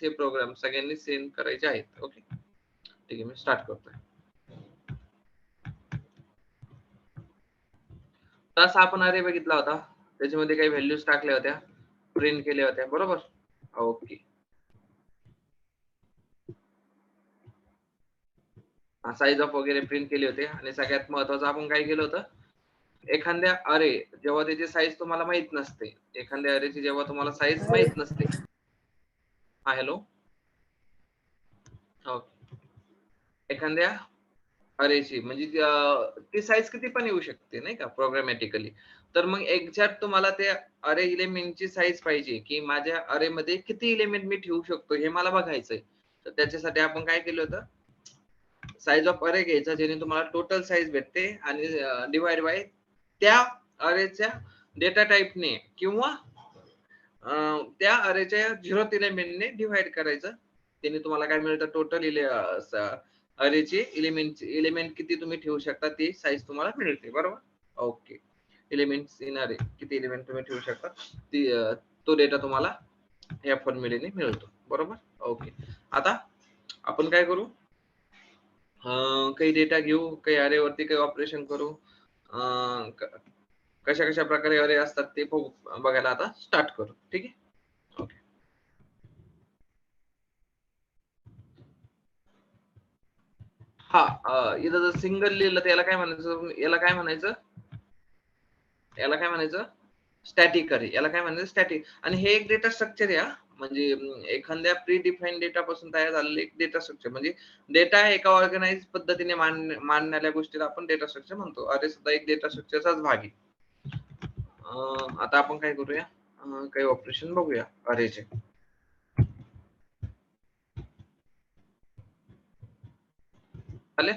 हे प्रोग्राम सगळ्यांनी सेंड करायचे आहेत. ओके, ठीक आहे, मी स्टार्ट करतोय. तसा आपण अरे बघितला होता, त्याच्यामध्ये काही व्हॅल्यूज टाकल्या होत्या, प्रिंट केल्या होत्या, बरोबर. ओके, साईज ऑफ वगैरे प्रिंट केले होते. आणि सगळ्यात महत्वाचं आपण काय केलं होतं, एखाद्या अरे जेव्हा त्याची साईज तुम्हाला माहित नसते, एखाद्या अरेची जेव्हा तुम्हाला साईज माहित नसते. हा, हॅलो. ओके, एखाद्या अरेची म्हणजे ती साईज किती पण येऊ शकते नाही का प्रोग्रामॅटिकली. तर मग एक्झॅक्ट तुम्हाला ते अरे एलिमेंटची साईज पाहिजे, की माझ्या अरे मध्ये किती एलिमेंट मी ठेवू शकतो हे मला बघायचंय. तर त्याच्यासाठी आपण काय केलं होतं, साईज ऑफ अरे घ्यायचा, जेणे तुम्हाला टोटल साईज भेटते आणि डिवाइड बाय त्या अरेच्या डेटा टाइपने किंवा त्या अरेच्या 0th एलिमेंटने डिवाइड करायचं. त्याने तुम्हाला काय मिळतं, टोटल अरेचे एलिमेंट किती तुम्ही ठेवू शकता ती साईज तुम्हाला मिळते, बरोबर. ओके, एलिमेंट्स इन अरे, किती एलिमेंट तुम्ही ठेवू शकता ती तो डेटा तुम्हाला या फॉर्म्युलेने मिळतो, बरोबर. ओके, आता आपण काय करू, काही डेटा घेऊ, काही अरे वरती काही ऑपरेशन करू, कशा कशा प्रकारे अरे असतात ते बघायला आता स्टार्ट करू. ठीक आहे. ओके, हा, इथं जर सिंगल लिहिलं तर याला काय म्हणायचं, याला काय म्हणायचं स्टॅटिक अरे, याला काय म्हणायचं स्टॅटिक. आणि हे एक डेटा स्ट्रक्चर आहे, म्हणजे एखाद्या प्री डिफाईन डेटा पासून तयार झालेलं एक डेटा स्ट्रक्चर. म्हणजे डेटा एका ऑर्गनाइज पद्धतीने मांडणाऱ्या गोष्टीला आपण डेटा स्ट्रक्चर म्हणतो. अरे सुद्धा एक डेटा स्ट्रक्चरचाच भाग आहे. आता आपण काय करूया, काही ऑपरेशन बघूया अरेचे. चालेल,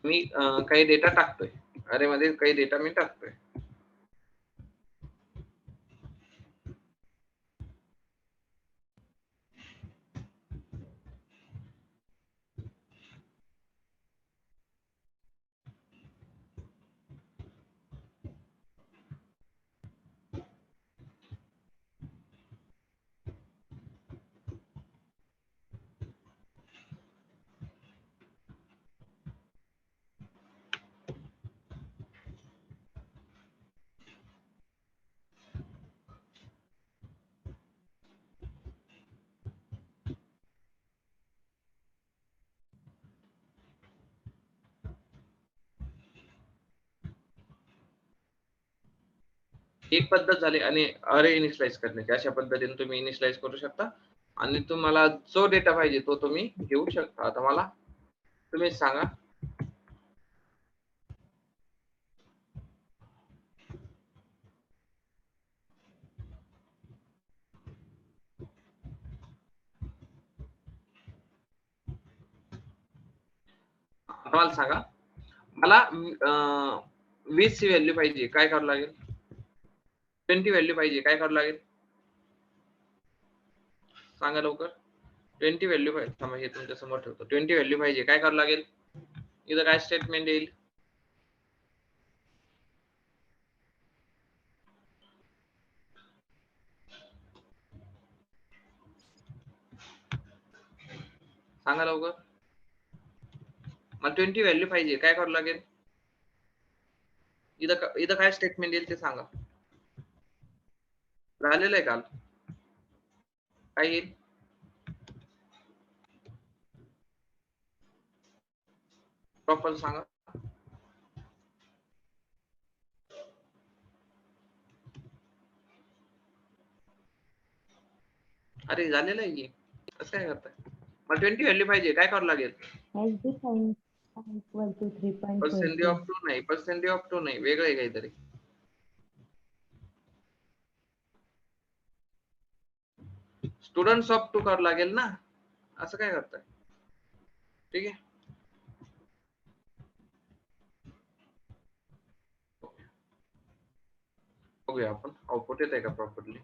मी काही डेटा टाकतोय अरे मध्ये, काही डेटा मी टाकतोय. एक पद्धत झाली आणि अरे इनिशियलाइज करण्याची. अशा पद्धतीने तुम्ही इनिशियलाइज करू शकता आणि तुम्हाला जो डेटा पाहिजे तो तुम्ही घेऊ शकता. आता मला तुम्ही सांगा, मला सांगा, मला 20 ची व्हॅल्यू पाहिजे, काय करावं लागेल. 20 व्हॅल्यू पाहिजे, काय करावं लागेल सांगा लवकर. 20 व्हॅल्यू पाहिजे, थांबा हे तुमच्या समोर ठेवतो. 20 व्हॅल्यू पाहिजे, काय करावं लागेल. इथं काय स्टेटमेंट येईल, सांगा लवकर. मला 20 व्हॅल्यू पाहिजे, काय करावं लागेल. इथं काय स्टेटमेंट येईल ते सांगा. झालेलं आहे काल, काय येईल. प्रॉपर सांगा. अरे झालेलं आहे की, कसं काय करताय. मला 20 व्हॅल्यू पाहिजे, काय करावं लागेल. पर्सेंटेज ऑफ 2 नाही, पर्सेंटेज ऑफ 2 नाही, वेगळं आहे काहीतरी. स्टुडंट्स ऑफ 2 करावं लागेल ना, असं काय करताय. ठीक आहे, बघूया आपण आउटपुट येत आहे का प्रॉपरली.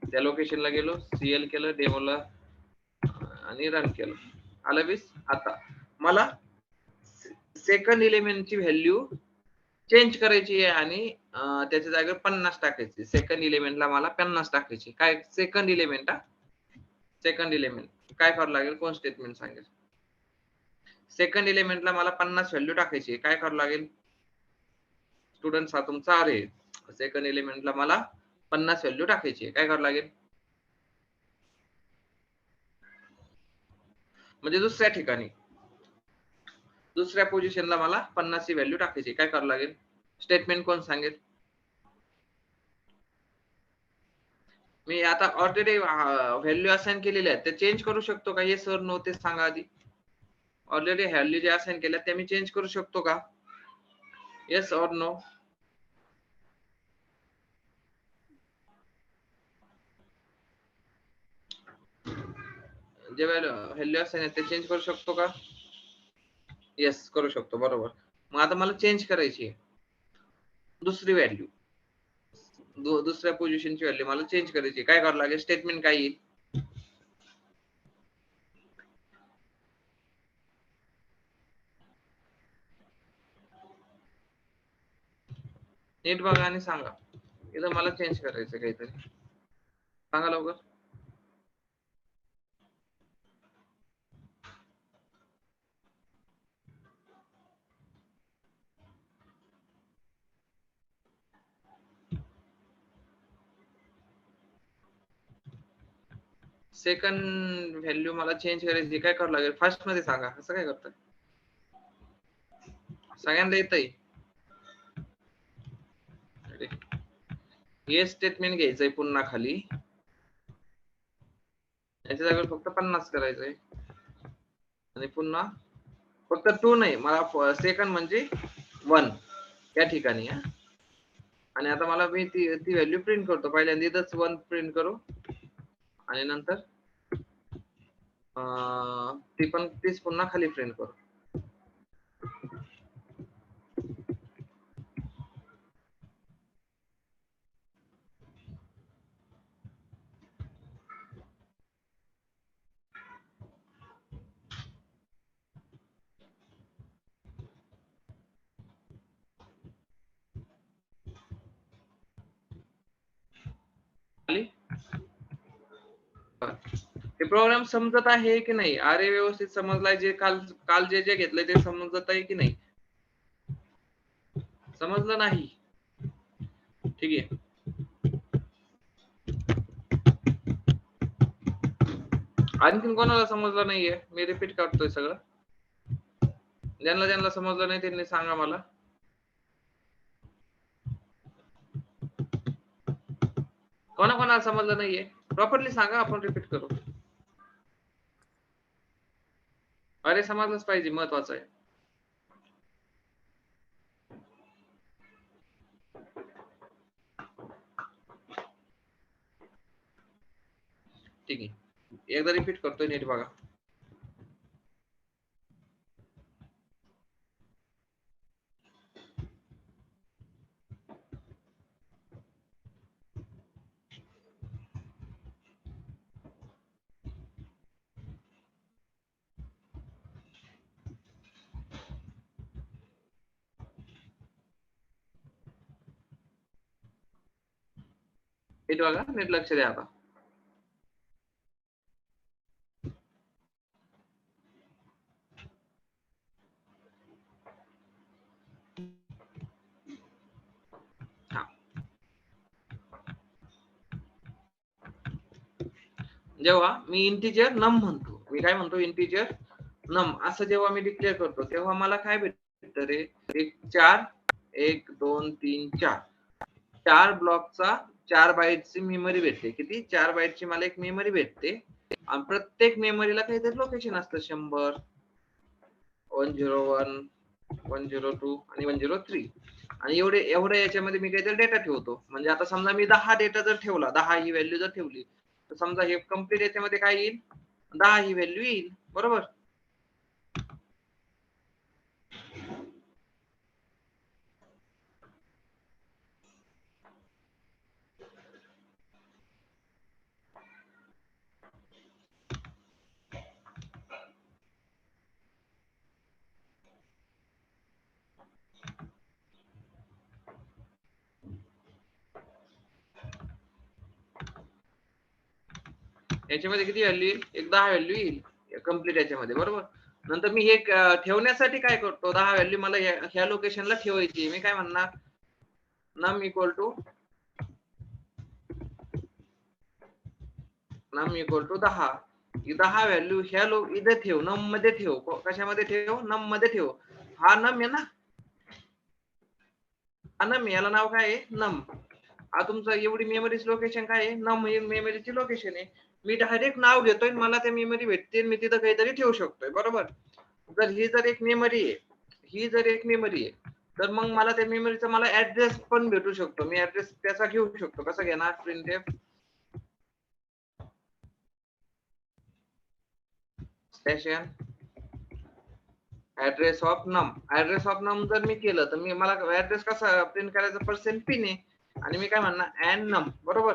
त्या लोकेशनला गेलो, सीएल केलं, डेमोला आणि रन केलं, आलं 20. आता मला सेकंड एलिमेंटची व्हॅल्यू चेंज करायची आहे आणि त्याच्या जागेवर 50 टाकायची. सेकंड एलिमेंटला मला 50 टाकायची. काय सेकंड एलिमेंट सेकंड एलिमेंट काय करावं लागेल? कोण स्टेटमेंट सांगेल? सेकंड एलिमेंटला मला 50 व्हॅल्यू टाकायची आहे. काय करावं लागेल? स्टुडंट्स हा तुमचा अरे सेकंड एलिमेंटला मला 50 व्हॅल्यू टाकायची आहे. काय करावं लागेल? म्हणजे दुसऱ्या ठिकाणी दुसऱ्या पोझिशनला मला 50 ची व्हॅल्यू टाकायची. काय करावं लागेल? स्टेटमेंट कोण सांगेल? मी आता ऑलरेडी व्हॅल्यू असाइन केलेल्या आहेत. ते चेंज करू शकतो का? येस ओर नो ते सांगा आधी. ऑलरेडी व्हॅल्यू जे असाइन केल्या त्या मी चेंज करू शकतो का? Yes or no? जे व्हॅल्यू असाइन आहे ते चेंज करू शकतो का? येस करू शकतो. बरोबर. मग आता मला चेंज करायची आहे. दुसरी व्हॅल्यू. दुसऱ्या पोझिशनची व्हॅल्यू मला चेंज करायची. काय करावं लागेल? स्टेटमेंट काय येईल? नीट बघा आणि सांगा. इथं मला चेंज करायचं काहीतरी. सांगा लवकर. सेकंड व्हॅल्यू मला चेंज करायची. काय करावं लागेल? फर्स्ट मध्ये सांगा. असं काय करताय? सगळ्यांना येतंय? हे स्टेटमेंट घ्यायचंय पुन्हा खाली. याच्या जागेवर फक्त 50 करायचंय. आणि पुन्हा फक्त 2 नाही, मला सेकंड म्हणजे 1 त्या ठिकाणी हां. आणि आता मला मी ती व्हॅल्यू प्रिंट करतो. पहिल्यांदा इथंच 1 प्रिंट करू आणि नंतर ती पण तीच पुन्हा खाली प्रिंट करू. खाली ते प्रोग्राम समजत आहे की नाही? अरे व्यवस्थित समजलाय? जे काल काल जे घेतलंय ते समजत आहे की नाही? समजलं नाही? ठीक आहे. आणखीन कोणाला समजलं नाहीये? मी रिपीट करतोय सगळं. ज्यांना समजलं नाही त्यांनी सांगा मला. कोणाला समजलं नाहीये? प्रॉपरली सांगा, आपण रिपीट करू. अरे समजलंच पाहिजे, महत्वाचं आहे. ठीक आहे. एकदा रिपीट करतोय, नीट बघा. नीट बघा, नीट लक्ष द्या आता. जेव्हा मी इंटिजर नम म्हणतो, मी काय म्हणतो? इंटिजर नम असं जेव्हा मी डिक्लेअर करतो तेव्हा मला काय भेटतं रे? एक 4 1 2 3 4 4 ब्लॉकचा 4 बाईटची मेमरी भेटते. किती? 4 बाईटची मला एक मेमरी भेटते आणि प्रत्येक मेमरीला काहीतरी लोकेशन असतं. 100 101 102 आणि 103 आणि एवढ्या याच्यामध्ये मी काहीतरी डेटा ठेवतो. म्हणजे आता समजा मी 10 डेटा जर ठेवला, 10 ही व्हॅल्यू जर ठेवली, तर समजा हे कंप्लीट याच्यामध्ये काय येईल? 10 ही व्हॅल्यू येईल. बरोबर? याच्यामध्ये किती व्हॅल्यू येईल? एक 10 व्हॅल्यू येईल कंप्लीट याच्यामध्ये, बरोबर. नंतर मी हे ठेवण्यासाठी काय करतो, 10 व्हॅल्यू मला ह्या लोकेशनला ठेवायची. मी काय म्हणणार, नम इक्वल टू 10. ही 10 व्हॅल्यू ह्या इथे ठेव, नम मध्ये ठेव. कशामध्ये ठेव? नम मध्ये ठेव. हा नम आहे ना, हा नम, याला नाव काय आहे? नम. हा तुमचं एवढी मेमरीच लोकेशन काय आहे? नम ही मेमरीची लोकेशन आहे. मी डायरेक्ट नाव घेतोय, मला ते मेमरी भेटते, मी तिथं काहीतरी ठेवू शकतोय, बरोबर. ही जर एक मेमरी आहे, तर मग मला त्या मेमरीचा मला ऍड्रेस पण भेटू शकतो. मी ऍड्रेस त्याचा घेऊ शकतो. कसं घेणार? प्रिंटफ स्टेशन ऍड्रेस ऑफ नम. ऍड्रेस ऑफ नम जर मी केलं तर मला ऍड्रेस कसा प्रिंट करायचा? %पिन आहे. आणि मी काय म्हणणार? अँड नम, बरोबर.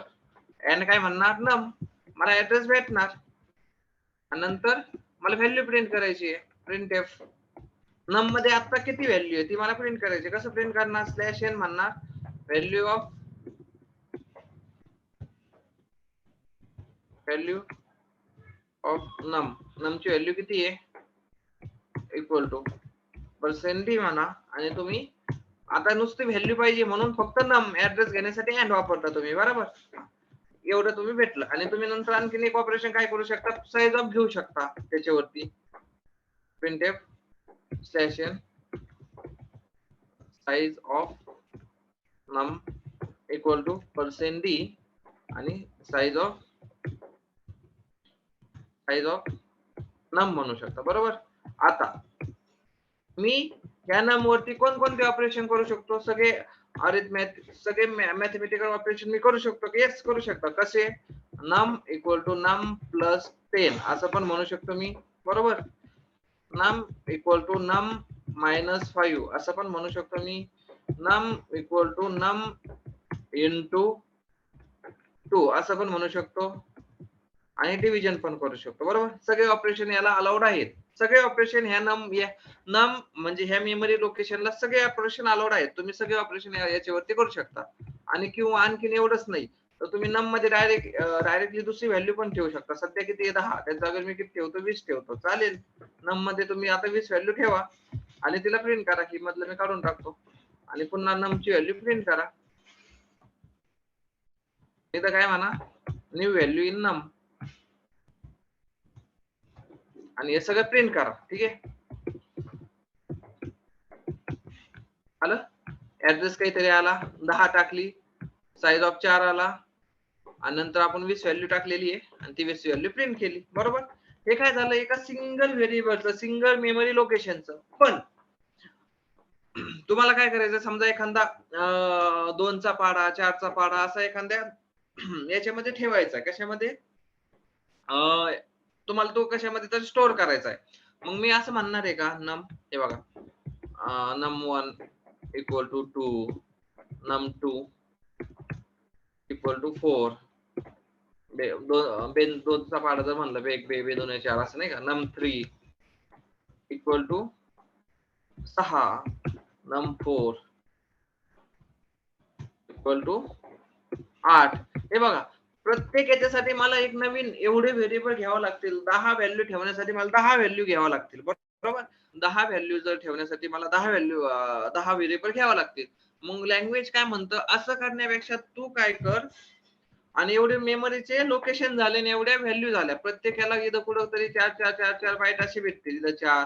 अँड काय म्हणणार? नम. मला ऍड्रेस भेटणार. आणि नंतर मला व्हॅल्यू प्रिंट करायची आहे. प्रिंटफ नम मध्ये आता किती व्हॅल्यू आहे ती मला प्रिंट करायची. कसं प्रिंट करणार? /n म्हणणार व्हॅल्यू ऑफ नम. नमची व्हॅल्यू किती आहे? इक्वल टू %d म्हणा. आणि तुम्ही आता नुसती व्हॅल्यू पाहिजे म्हणून फक्त नम ऍड्रेस घेण्यासाठी अँड वापरता तुम्ही, बरोबर. एवढं तुम्ही भेटलं. आणि तुम्ही नंतर आणखीन एक ऑपरेशन काय करू शकता? साईज ऑफ घेऊ शकता त्याच्यावरती. Printf /n size of num equal to %d आणि साईज ऑफ नम म्हणू शकता, बरोबर. आता मी या नम वरती कोणकोणते ऑपरेशन करू शकतो? सगळे मॅथमॅटिकल ऑपरेशन मी करू शकतो की? येस, करू शकता. कसे? नम इक्वल टू नम प्लस 10 असं पण म्हणू शकतो मी, बरोबर. नम इक्वल टू नम -5 असं पण म्हणू शकतो मी. नम इक्वल टू नम इंटू 2 असं पण म्हणू शकतो. आणि डिव्हिजन पण करू शकतो, बरोबर. सगळे ऑपरेशन याला अलाउड आहेत. सगळे ऑपरेशन ह्या नम म्हणजे ह्या मेमरी लोकेशनला सगळे ऑपरेशन अलाउड आहेत. तुम्ही सगळे ऑपरेशन याच्यावरती करू शकता. आणि किंवा आणखीन एवढंच नाही तर तुम्ही नम मध्ये डायरेक्टली दुसरी व्हॅल्यू पण ठेवू शकता. सध्या किती आहे? 10. त्याच्या जागी मी किती ठेवतो? 20 ठेवतो, चालेल. नम मध्ये तुम्ही आता 20 व्हॅल्यू ठेवा आणि तिला प्रिंट करा की मधलं मी काढून टाकतो आणि पुन्हा नमची व्हॅल्यू प्रिंट करा. इथं काय म्हणा? न्यू व्हॅल्यू इन नम आणि हे सगळं प्रिंट करा. ठीक आहे, आलं. ऍड्रेस काहीतरी आला, 10 टाकली, साईज ऑफ 4 आला आणि नंतर आपण 20 व्हॅल्यू टाकलेली आहे आणि ती 20 व्हॅल्यू प्रिंट केली, बरोबर. हे काय झालं? एका सिंगल व्हेरिएबलचं, सिंगल मेमरी लोकेशनचं. पण तुम्हाला काय करायचं? समजा एखादा 2चा पाढा, 4चा पाढा असा एखाद्या याच्यामध्ये ठेवायचा. कशामध्ये? तुम्हाला तो कशामध्ये तर स्टोअर करायचा आहे. मग मी असं म्हणणार आहे का? नम, हे बघा, num1 equal to 2, num2 equal to 4. दोनचा पाढा जर म्हणलं, वेग 2 4 असं नाही का? num3 equal to 6, num4 equal to 8. हे बघा, प्रत्येक याच्यासाठी मला एक नवीन एवढे व्हेरिएबल घ्यावं लागतील. 10 व्हॅल्यू ठेवण्यासाठी मला 10 व्हॅल्यू घ्यावं लागतील, बरोबर. 10 व्हॅल्यू जर ठेवण्यासाठी मला 10 व्हेरिएबल घ्यावं लागतील. मग लँग्वेज काय म्हणतं? असं करण्यापेक्षा तू काय कर, आणि एवढे मेमरीचे लोकेशन झाले आणि एवढ्या व्हॅल्यू झाल्या, प्रत्येकाला इथं कुठं तरी 4 बाईट असे भेटतील. इथं 4,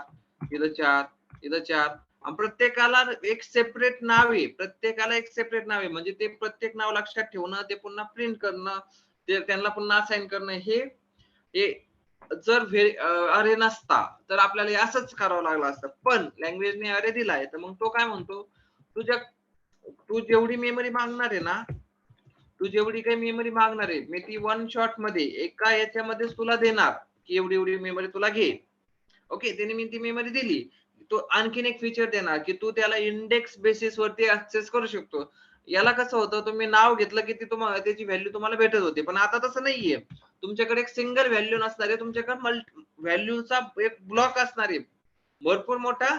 इथं 4, इथं 4. प्रत्येकाला एक सेपरेट नाव आहे. म्हणजे ते प्रत्येक नाव लक्षात ठेवणं, ते पुन्हा प्रिंट करणं, ते त्यांना पुन्हा असाइन करणं, हे जर अरे नसता तर आपल्याला असंच करावं लागलं असतं. पण लँग्वेजने अरे दिलाय, तर मग तो काय म्हणतो? तू जेवढी मेमरी मागणार आहे ना, तू जेवढी काही मेमरी मागणार आहे, मी ती 1 शॉट मध्ये एका याच्यामध्येच तुला देणार की एवढी मेमरी तुला घे. ओके, त्याने मी ती मेमरी दिली. तो आणखीन एक फीचर देणार की तू त्याला इंडेक्स बेसिस वरती ऍक्सेस करू शकतो. याला कसं होतं? तुम्ही नाव घेतलं की त्याची व्हॅल्यू तुम्हाला भेटत होती. पण आता तसं नाहीये. तुमच्याकडे एक सिंगल व्हॅल्यू नसणार आहे, तुमच्याकडे व्हॅल्यूचा एक ब्लॉक असणार आहे, भरपूर मोठा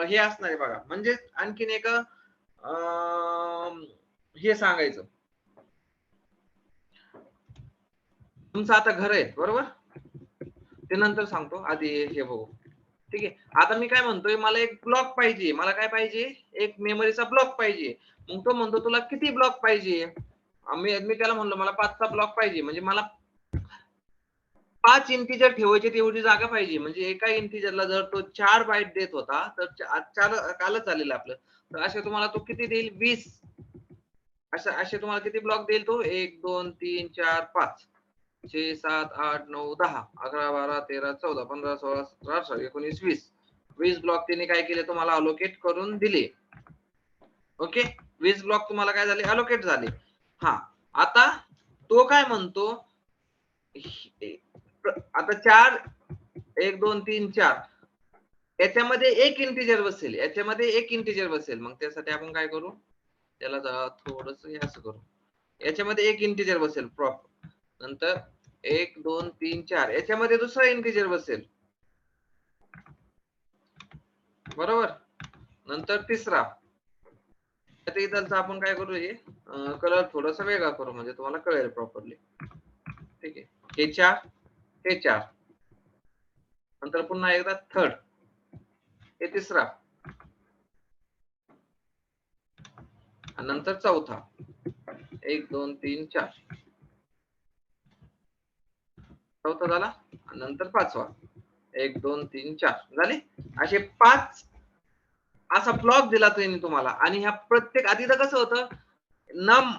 हे असणार आहे बघा. म्हणजे आणखीन एक हे सांगायचं, तुमचं आता घर आहे बरोबर, ते नंतर सांगतो, आधी हे बघू. ठीक आहे. आता मी काय म्हणतोय, मला एक ब्लॉक पाहिजे. मला काय पाहिजे? एक मेमरीचा ब्लॉक पाहिजे. मग तो म्हणतो तुला किती ब्लॉक पाहिजे? मी त्याला म्हणलो मला 5चा ब्लॉक पाहिजे. म्हणजे मला 5 इंटिजर ठेवायचे तेवढी जागा पाहिजे. म्हणजे एका इंटिजरला जर तो 4 बाईट देत होता, तर कालच झालेलं आपलं. तर असे तुम्हाला तो किती देईल? 20. असे तुम्हाला किती ब्लॉक देईल तो? 1, 2, 3, 4, 5. 6, 7, 8, 9, 10, 11, 12, 13, 14, 15, 16, 17, 18, 19, 20. 20 ब्लॉक त्यांनी काय केले? तुम्हाला अलोकेट करून दिले. ओके. 20 ब्लॉक तुम्हाला काय झाले? अलोकेट झाले. हा. आता तो काय म्हणतो? आता 4, 1, 2, 3, 4 याच्यामध्ये एक इंटिजर बसेल. याच्यामध्ये एक इंटिजर बसेल. मग त्यासाठी आपण काय करू? त्याला थोडस हे असं करू. याच्यामध्ये एक इंटिजर बसेल प्रॉप. नंतर 1, 2, 3, 4 याच्यामध्ये दुसरा इंटिजर बसेल. बरोबर. नंतर तिसरा. आता इथलचा आपण काय करू, हे कलर थोडासा वेगळा करू म्हणजे तुम्हाला कळेल प्रॉपरली. ठीक आहे. हे 4, हे 4. नंतर पुन्हा एकदा थर्ड, हे तिसरा, नंतर चौथा. 1, 2, 3, 4. चौथा झाला. नंतर 5वा. 1, 2, 3, 4 झाले. असे 5 असा ब्लॉक दिला त्यांनी तुम्हाला. आणि ह्या प्रत्येक आधी तर कसं होतं, नम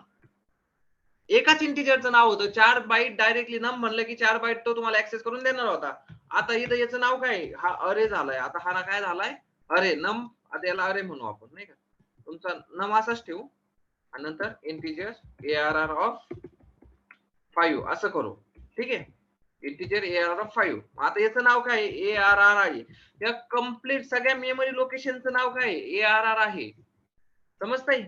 एकाच इंटिजरचं नाव होतं. 4 बाईट डायरेक्टली नम म्हणलं की 4 बाईट तो तुम्हाला ऍक्सेस करून देणार होता. आता इथं याचं नाव काय? हा अरे झालाय. आता हा काय झालाय? अरे नम. आता याला अरे म्हणू आपण, नाही का? तुमचा नम असाच ठेवू आणि नंतर इंटिजर ARR ऑफ 5 असं करू. ठीक आहे. Integer ARR of 5. आता याचं नाव काय? ARR आहे. या कंप्लीट सगळ्या मेमरी लोकेशनचं नाव काय? ARR आहे. समजतंय?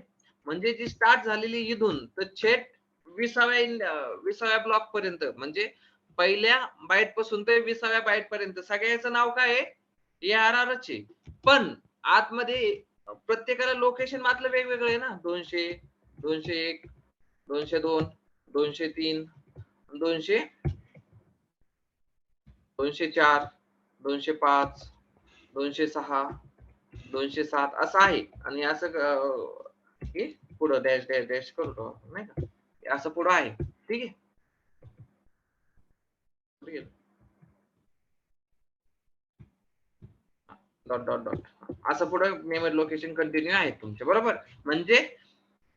म्हणजे जी स्टार्ट झालेली इथून तर थेट 20व्या ब्लॉक पर्यंत, म्हणजे पहिल्या बाईट पासून ते 20व्या बाईट पर्यंत सगळ्याचं नाव काय आहे? ARRच आहे. पण आतमध्ये प्रत्येकाला लोकेशन मात्र वेगवेगळं आहे ना. 200, 201, 202, 203, 200, 204, 205, 206, 207 असं आहे. आणि असं हे पुढं डॅश डॅश डॅश करतो नाही का? असं पुढं आहे. ठीक आहे. डॉट डॉट डॉट असं पुढं मेमरी लोकेशन कंटिन्यू आहे तुमचे. बरोबर. म्हणजे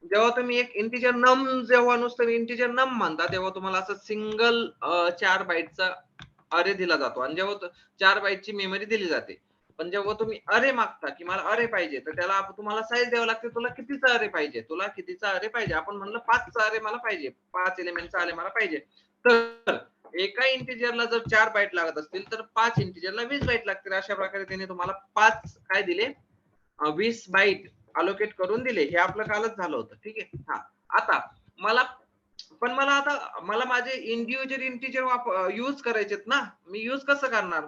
जेव्हा तुम्ही एक इंटिजर नम जेव्हा नुसतं इंटिजर नम म्हणता तेव्हा तुम्हाला असं सिंगल 4 बाईटचा अरे दिला जातो आणि जेव्हा 4 बाईटची मेमरी दिली जाते. पण जेव्हा तुम्ही अरे मागता की मला अरे पाहिजे, तर त्याला तुम्हाला साईज द्यावं लागते. तुला कितीचा अरे पाहिजे? तुला कितीचा अरे पाहिजे? आपण म्हणलं 5चा अरे मला पाहिजे. 5 एलिमेंटचा अरे मला पाहिजे. तर एका इंटिजरला जर 4 बाईट लागत असतील तर 5 इंटिजरला 20 बाईट लागतील. अशा प्रकारे त्याने तुम्हाला 5 काय दिले? 20 बाईट अलोकेट करून दिले. हे आपलं कालच झालं होतं. ठीक आहे. हा. आता मला आता माझे इंडिव्हिज्युअल इंटिजर यूज करायचेत ना. मी यूज कसं करणार?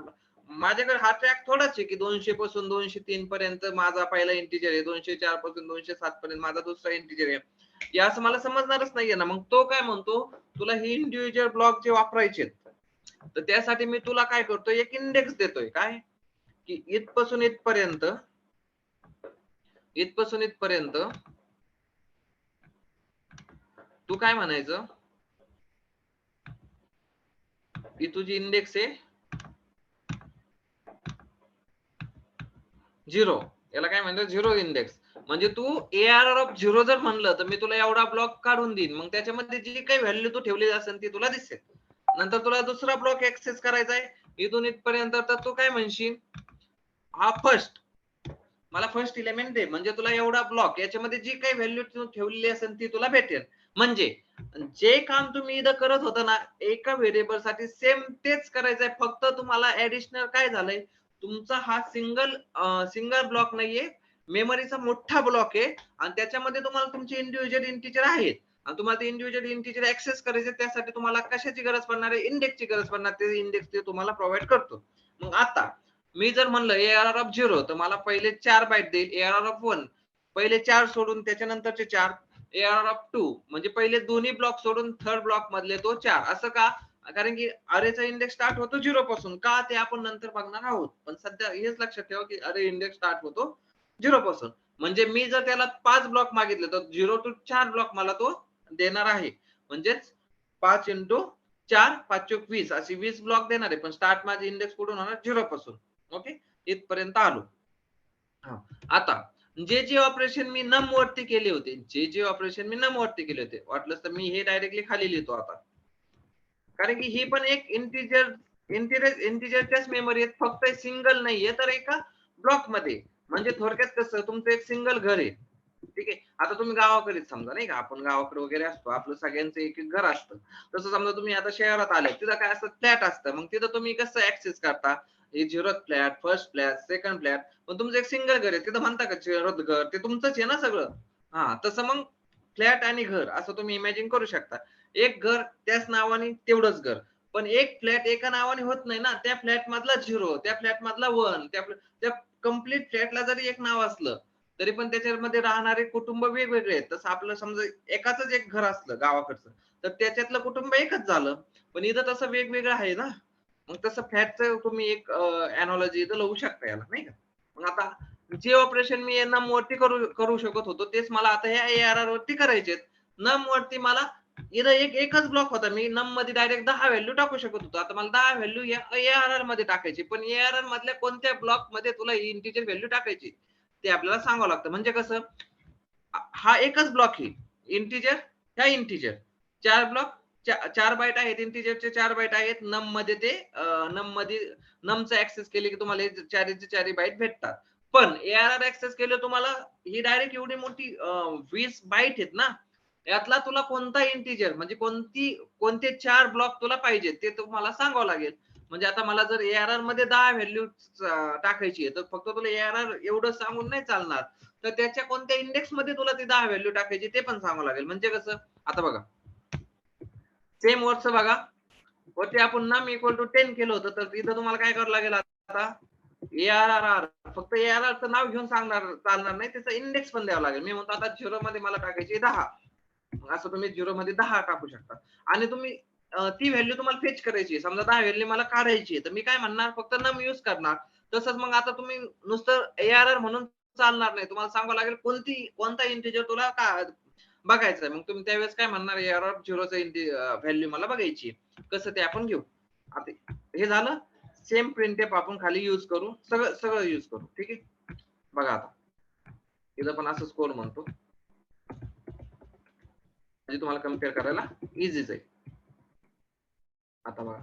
माझ्याकडे हा ट्रॅक थोडाच आहे की 200 पासून 203 पर्यंत माझा पहिला इंटिजर आहे. 204 पासून 207 पर्यंत माझा दुसरा इंटिजर आहे. हे असं मला समजणारच नाहीये ना. मग तो काय म्हणतो, तुला हे इंडिव्हिज्युअल ब्लॉक जे वापरायचे, तर त्यासाठी मी तुला काय करतोय, एक इंडेक्स देतोय. काय? की इथपासून इथपर्यंत तू काय म्हणायचं, ही तुझी इंडेक्स आहे 0. याला काय म्हणतात? 0 इंडेक्स. म्हणजे तू ARR ऑफ 0 जर म्हणलं तर मी तुला एवढा ब्लॉक काढून देईन. मग त्याच्यामध्ये जी काही व्हॅल्यू तू ठेवलेली असेल ती तुला दिसेल. नंतर तुला दुसरा ब्लॉक ऍक्सेस करायचा आहे इथून इथपर्यंत, तर तू काय म्हणशील, हा फर्स्ट, मला फर्स्ट एलिमेंट दे. म्हणजे तुला एवढा ब्लॉक याच्यामध्ये जी काही व्हॅल्यू तू ठेवलेली असेल ती तुला भेटेल. म्हणजे जे काम तुम्ही इथं करत होता ना एका व्हेरिएबल साठी, सेम तेच करायचंय. फक्त तुम्हाला ऍडिशनल काय झालंय, तुमचा हा सिंगल ब्लॉक नाहीये, मेमरीचा मोठा ब्लॉक आहे. आणि त्याच्यामध्ये तुम्हाला तुमचे इंडिव्हिज्युअल इंटिजर आहेत. आणि तुम्हाला ते इंडिव्हिज्युअल इंटिजर ऍक्सेस करायचे, त्यासाठी तुम्हाला कशाची गरज पडणार आहे? इंडेक्सची गरज पडणार. ते इंडेक्स ते तुम्हाला प्रोव्हाइड करतो. मग आता मी जर म्हणलं ARR ऑफ 0 तर मला पहिले 4 बाईट देईल. ARR ऑफ 1 पहिले 4 सोडून त्याच्यानंतरचे 4. ARR ऑफ 2 म्हणजे पहिले दोन्ही ब्लॉक सोडून थर्ड ब्लॉक मधले तो 4. असं का? कारण की अरेचा इंडेक्स स्टार्ट होतो 0 पासून. का ते आपण नंतर बघणार आहोत. पण सध्या हेच लक्षात ठेवा की अरे इंडेक्स स्टार्ट होतो 0 पासून. म्हणजे मी जर त्याला 5 ब्लॉक मागितले तर 0 to 4 ब्लॉक मला तो देणार आहे. म्हणजेच 5 into 4 5 चोक 20 अशी 20 ब्लॉक देणार आहे. पण स्टार्ट माझे इंडेक्स कुठून होणार 0 पासून. ओके. इथपर्यंत आलो. हां. आता जे ऑपरेशन मी नम वरती केले होते, जे ऑपरेशन मी नम वरती केले होते, वाटलंच तर मी हे डायरेक्टली खाली लिहितो आता. कारण की ही पण एक इंटिजरच्याच मेमरी आहेत. फक्त सिंगल नाहीये तर एका ब्लॉकमध्ये. म्हणजे थोडक्यात कसं तुमचं एक सिंगल घर आहे. ठीक आहे. आता तुम्ही गावाकडेच समजा नाही का, आपण गावाकडे वगैरे असतो. आपलं सगळ्यांचं एक-एक घर असतं. तसं समजा तुम्ही आता शहरात आले, तिथं काय असतं फ्लॅट असतं. मग तिथं तुम्ही कसं ॲक्सेस करता? हे 0th flat, first flat, second flat. पण तुमचं एक सिंगल घर आहे. तिथं म्हणता का 0th घर? ते तुमचंच आहे ना सगळं. हां, तसं मग फ्लॅट आणि घर असं तुम्ही इमॅजिन करू शकता. एक घर त्याच नावाने तेवढंच घर. पण एक फ्लॅट एका नावाने होत नाही ना. त्या फ्लॅट मधला 0, त्या फ्लॅट मधला 1, त्या कंप्लीट फ्लॅटला जरी एक नाव असलं, तरी पण त्याच्यामध्ये राहणारे कुटुंब वेगवेगळे आहेत. तसं आपलं समजा एकाचच एक घर असलं गावाकडचं, तर त्याच्यातलं कुटुंब एकच झालं. पण इथं तसं वेगवेगळं आहे ना. मग तसं फ्लॅटचं तुम्ही एक एनालॉजी इथं लावू शकता याला नाही का. मग आता जे ऑपरेशन मी नम वरती करू करू शकत होतो, तेच मला आता ह्या ARR वरती करायचे आहेत. नम वरती मला इथं एकच ब्लॉक होता. मी नम मध्ये डायरेक्ट 10 व्हॅल्यू टाकू शकत होतो. आता मला 10 व्हॅल्यू या ARR मध्ये टाकायची. पण ARR मधल्या कोणत्या ब्लॉक मध्ये तुला इंटिजर व्हॅल्यू टाकायची, ते आपल्याला सांगावं लागतं. म्हणजे कसं हा एकच ब्लॉक आहे. इंटिजर ह्या इंटिजर. 4 ब्लॉक 4 बाईट आहेत. इंटिजरचे 4 बाईट आहेत. नम मध्ये ते नम मध्ये नमचं ॲक्सेस केले की तुम्हाला हे 4चे 4 बाईट भेटतात. पण ARR ॲक्सेस केलं तुम्हाला ही डायरेक्ट एवढी मोठी 20 बाईट आहेत ना, यातला तुला कोणता इंटिजर म्हणजे कोणते 4 ब्लॉक तुला पाहिजेत ते तुम्हाला सांगावं लागेल. म्हणजे आता मला जर ARR मध्ये 10 व्हॅल्यू टाकायची आहे, तर फक्त तुला ARR एवढं सांगून नाही चालणार. तर त्याच्या कोणत्या इंडेक्स मध्ये तुला ती 10 व्हॅल्यू टाकायची ते पण सांगावं लागेल. म्हणजे कसं आता बघा, सेम वरचं बघा, वरती आपण नम इक्वल टू 10 केलं होतं, तर इथं तुम्हाला काय करावं लागेल आता ARR फक्त ARR चं नाव घेऊन सांगणार चालणार नाही, त्याचा इंडेक्स पण द्यावा लागेल. मी म्हणतो आता 0 मध्ये मला टाकायची 10. असं तुम्ही 0 मध्ये 10 टाकू शकता. आणि तुम्ही ती व्हॅल्यू तुम्हाला फेच करायची आहे. समजा 10 व्हॅल्यू मला काढायची आहे, तर मी काय म्हणणार फक्त नम यूज करणार. तसंच मग आता तुम्ही नुसतं ARR म्हणून चालणार नाही. तुम्हाला सांगावं लागेल कोणता इंटिजर तुला बघायचा आहे. मग तुम्ही त्यावेळेस काय म्हणणार ARR 0चं व्हॅल्यू मला बघायची आहे. कसं ते आपण घेऊ. आता हे झालं. सेम प्रिंटफ आपण खाली यूज करू. सगळं यूज करू. ठीक आहे. बघा आता. इथं पण असंच कोड म्हणतो. म्हणजे तुम्हाला कम्पेअर करायला इझीच आहे. आता बघा.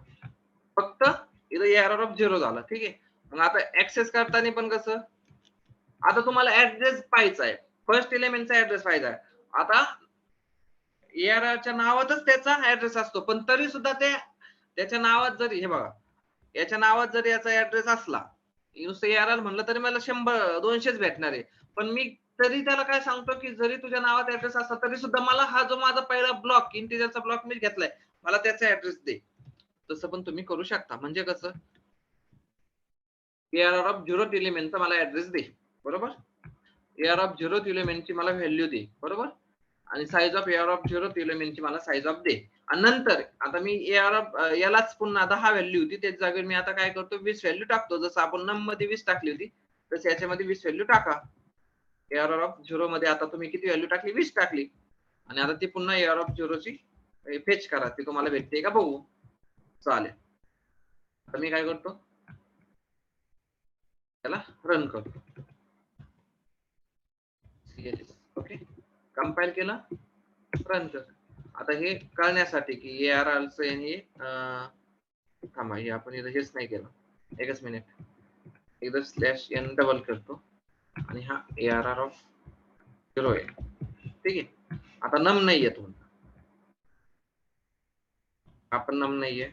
फक्त इथं एरर ऑफ 0 झाला. ठीक आहे. मग आता ऍक्सेस करताना पण कसं, आता तुम्हाला ऍड्रेस पाहायचा आहे. फर्स्ट एलिमेंटचा ऍड्रेस पाहायचा आहे. आता एआरआरच्या नावातच त्याचा ऍड्रेस असतो. पण तरी सुद्धा त्याच्या नावात जरी हे बघा, याच्या नावात जर याचा ऍड्रेस असला, नुसतं एआरआर म्हणलं तरी मला 100 200च भेटणार आहे. पण मी तरी त्याला काय सांगतो की जरी तुझ्या नावात ऍड्रेस असला तरी सुद्धा मला हा जो माझा पहिला ब्लॉक इंटिजरचा ब्लॉक मी घेतलाय, मला त्याचा ऍड्रेस दे. तसं पण तुम्ही करू शकता. म्हणजे कसं, एआरआर ऑफ 0th एलिमेंटचा मला ऍड्रेस दे. बरोबर. एआर ऑफ 0th एलिमेंटची मला व्हॅल्यू दे. बरोबर. आणि size of AR of 0th एलिमेंटची मला साइज ऑफ दे. आणि नंतर आता मी एआर ऑफ यालाच पुन्हा 10 व्हॅल्यू होती, त्याच जागेवर मी आता काय करतो 20 व्हॅल्यू टाकतो. जसं आपण नम मध्ये 20 टाकली होती, तसं याच्यामध्ये 20 व्हॅल्यू टाका. एआर ऑफ 0 मध्ये आता तुम्ही किती व्हॅल्यू टाकली? 20 टाकली. आणि आता ती पुन्हा एआर ऑफ 0 ची फेच करा. ती तुम्हाला भेटते का बघू. चालेल. आता मी काय करतो, त्याला रन करतो. ओके. कंपाईल केलं, रन कर. आता हे कळण्यासाठी की ARRचं हे थांबा, हे आपण इथं हेच नाही केलं. एकच मिनिट. इथं /n डबल करतो आणि हा ARR ऑफ 0 आहे. ठीक आहे. आता नम नाहीये तुमचा. हा पण नम नाहीये.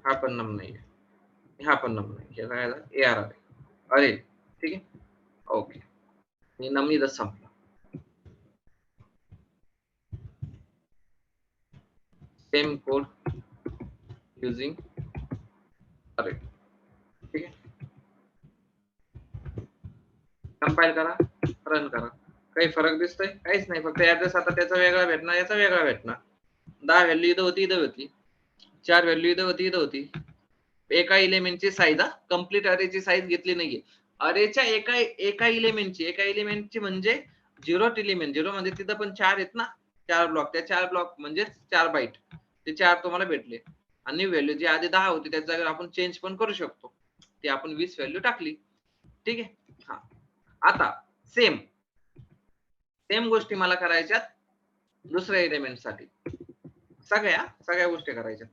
हा पण नम नाहीये. हा पण नम नाही. हे काय झालं? ARR आहे. अरे, ठीक आहे. ओके. आणि नम इथं संपला. सेम कोड युजिंग अरे. ठीक आहे. कंपाईल करा, रन करा. काही फरक दिसतोय? काहीच नाही. फक्त ऍड्रेस आता त्याचा वेगळा भेटणार, याचा वेगळा भेटणार. 10 व्हॅल्यू इथं होती, इथं होती. 4 व्हॅल्यू इथं होती. एका एलिमेंटची साईज, कंप्लीट अरेची साईज घेतली नाहीये. अरेच्या एका एलिमेंटची म्हणजे 0th एलिमेंट, 0 म्हणजे तिथं पण 4 आहेत ना, 4 ब्लॉक. त्या 4 ब्लॉक म्हणजे 4 बाईट. ते 4 तुम्हाला भेटले. आणि व्हॅल्यू जी आधी 10 होती त्याच्या जागेवर आपण चेंज पण करू शकतो. ती आपण 20 व्हॅल्यू टाकली. ठीक आहे. हां. आता सेम गोष्टी मला करायच्यात दुसऱ्या एलिमेंटसाठी. सगळ्या गोष्टी करायच्या.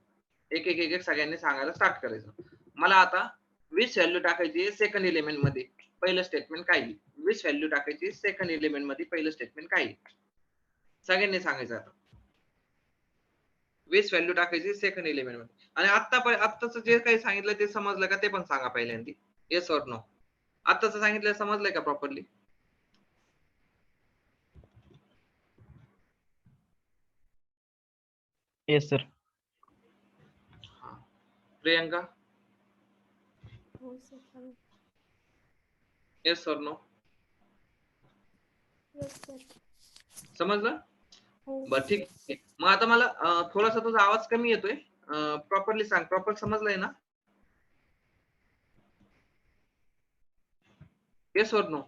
एक सगळ्यांनी सांगायला स्टार्ट करायचं. मला आता 20 व्हॅल्यू टाकायची सेकंड एलिमेंट मध्ये. पहिलं स्टेटमेंट काय आहे? 20 व्हॅल्यू टाकायची सेकंड एलिमेंट मध्ये. पहिलं स्टेटमेंट काय आहे? सगळ्यांनी सांगायचं आता. 20 व्हॅल्यू टाकायची सेकंड एलिमेंट मध्ये. आणि आत्ताच जे काही सांगितलं ते समजलं का ते पण सांगा पहिल्यांदा. Yes or no? आत्ताच सांगितलं समजलंय का प्रॉपरली? Yes sir. प्रियंका? हो sir. Yes or no? Yes sir. समजलं? हो. बरं ठीक आहे. मग आता मला थोडासा तुझा आवाज कमी येतोय. प्रॉपरली सांग. प्रॉपर समजलंय ना? Yes or no?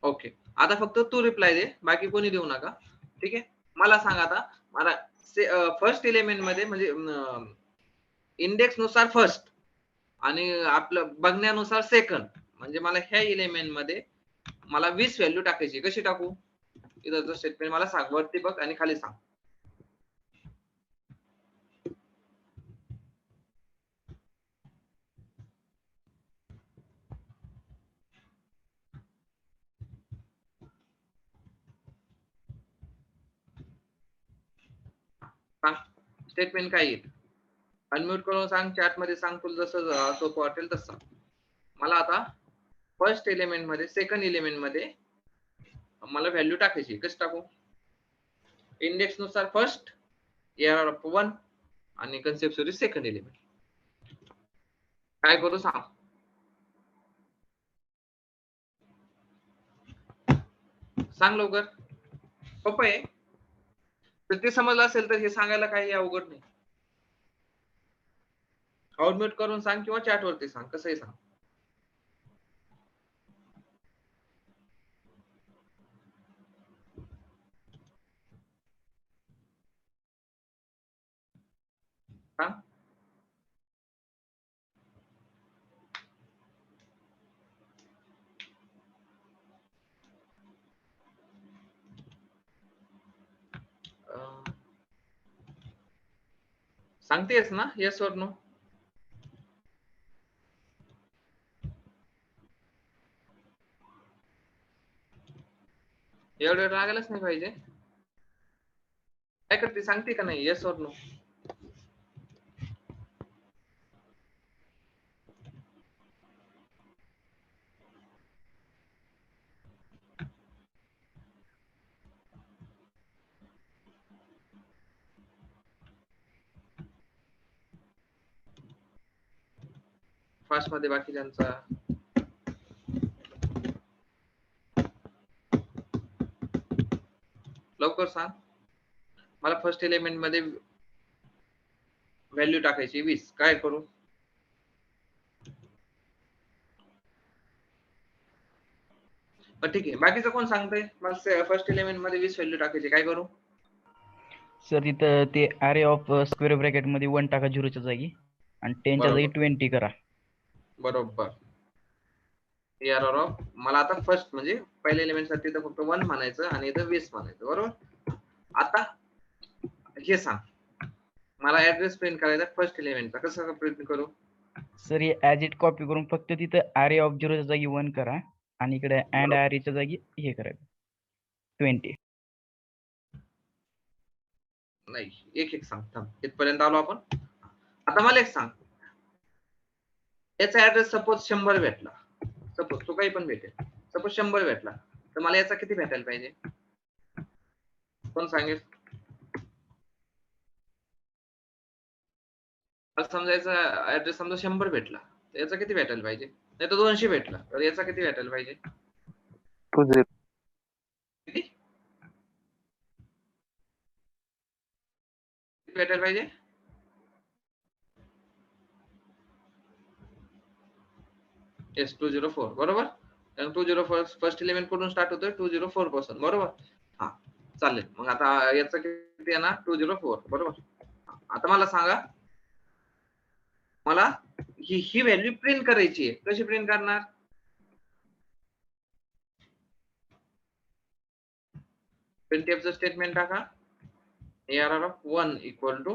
ओके. आता फक्त तू रिप्लाय दे, बाकी कोणी देऊ नका. ठीक आहे. मला सांग आता, मला फर्स्ट एलिमेंट मध्ये म्हणजे इंडेक्स नुसार फर्स्ट आणि आपलं बघण्यानुसार सेकंड, म्हणजे मला ह्या एलिमेंट मध्ये मला 20 व्हॅल्यू टाकायची. कशी टाकू? इथं स्टेटमेंट मला सांग. वरती बघ आणि खाली सांग. सांग स्टेटमेंट काय येईल? अनम्यूट करून सांग, चॅट मध्ये सांग, तुला जसं सोपं वाटेल तसं. मला आता फर्स्ट एलिमेंट मध्ये सेकंड एलिमेंट मध्ये मला व्हॅल्यू टाकायची. कशी टाकू? इंडेक्स नुसार फर्स्ट, AR ऑफ 1 आणि कन्सेप्ट सेकंड एलिमेंट. काय करू सांग? सांग लवकर. सोपं आहे. तर ते समजलं असेल तर हे सांगायला काही अवघड नाही. आउटम्यूट करून सांग किंवा चॅट वरती सांग, कसंही सांग. सांग. सांगतेस ना? Yes or no? एवढं लागायलाच नाही पाहिजे. काय करते? सांगते का नाही? Yes or no? फास्ट मध्ये बाकीच्यांचा लवकर सांग. मला फर्स्ट एलिमेंट मध्ये व्हॅल्यू टाकायची 20. काय करू? ठीक आहे. बाकीचं कोण सांगतंय? मला फर्स्ट एलिमेंट मध्ये 20 व्हॅल्यू टाकायची. काय करू? सर इथं ते अरे ऑफ स्क्वेअर ब्रॅकेट मध्ये 1 टाका 0च्या जागी आणि 10च्या जागी 20 करा. बरोबर. AR ऑफ मला आता फर्स्ट म्हणजे पहिल्या एलिमेंट साठी तर फक्त 1 म्हणायचं आणि इथं 20 म्हणायचं. बरोबर. आता हे सांग, मला ऍड्रेस प्रिंट करायचा फर्स्ट एलिमेंटचा. कसं प्रिंट करू? सर हे ऍज इट कॉपी करून फक्त तिथं अरे ऑफ 0च्या जागी 1 करा आणि इकडे अँड अरेच्या जागी हे करायचं 20. नाही, एक सांग. थांब, इथपर्यंत आलो आपण. आता मला एक सांग, याचा ऍड्रेस सपोज 100 भेटला. सपोज तो काही पण भेटेल. सपोज 100 भेटला तर मला याचा किती भेटायला पाहिजे? कोण सांगेल? समजायचा ऍड्रेस समजा 100 भेटला तर याचा किती भेटायला पाहिजे? नाही तर 200 भेटला तर याचा किती भेटायला पाहिजे? 20. किती? भेटायला पाहिजे? येस 204 बरोबर. कारण 204 फर्स्ट एलिमेंट कुठून स्टार्ट होतोय 204 पासून बरोबर. हा चालेल. मग आता याचं किती आहे ना 204 बरोबर. आता मला सांगा मला ही व्हॅल्यू प्रिंट करायची आहे. कशी प्रिंट करणार? printf चं स्टेटमेंट टाका. arr of 1 equal to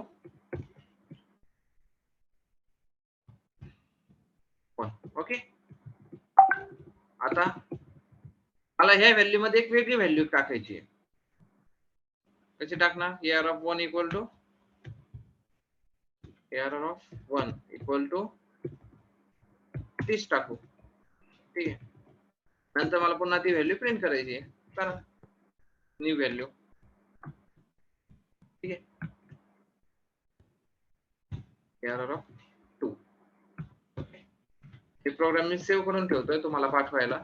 1. Okay. आता मला ह्या व्हॅल्यू मध्ये एक वेगळी व्हॅल्यू टाकायची आहे. कशी टाकणार? arr of 1 equal to arr of 1 equal to 30 टाकू. ठीक आहे. नंतर मला पुन्हा ती व्हॅल्यू प्रिंट करायची आहे. करा. New value. ठीक आहे. arr of 2. हे प्रोग्राम मी सेव्ह करून ठेवतोय तुम्हाला पाठवायला.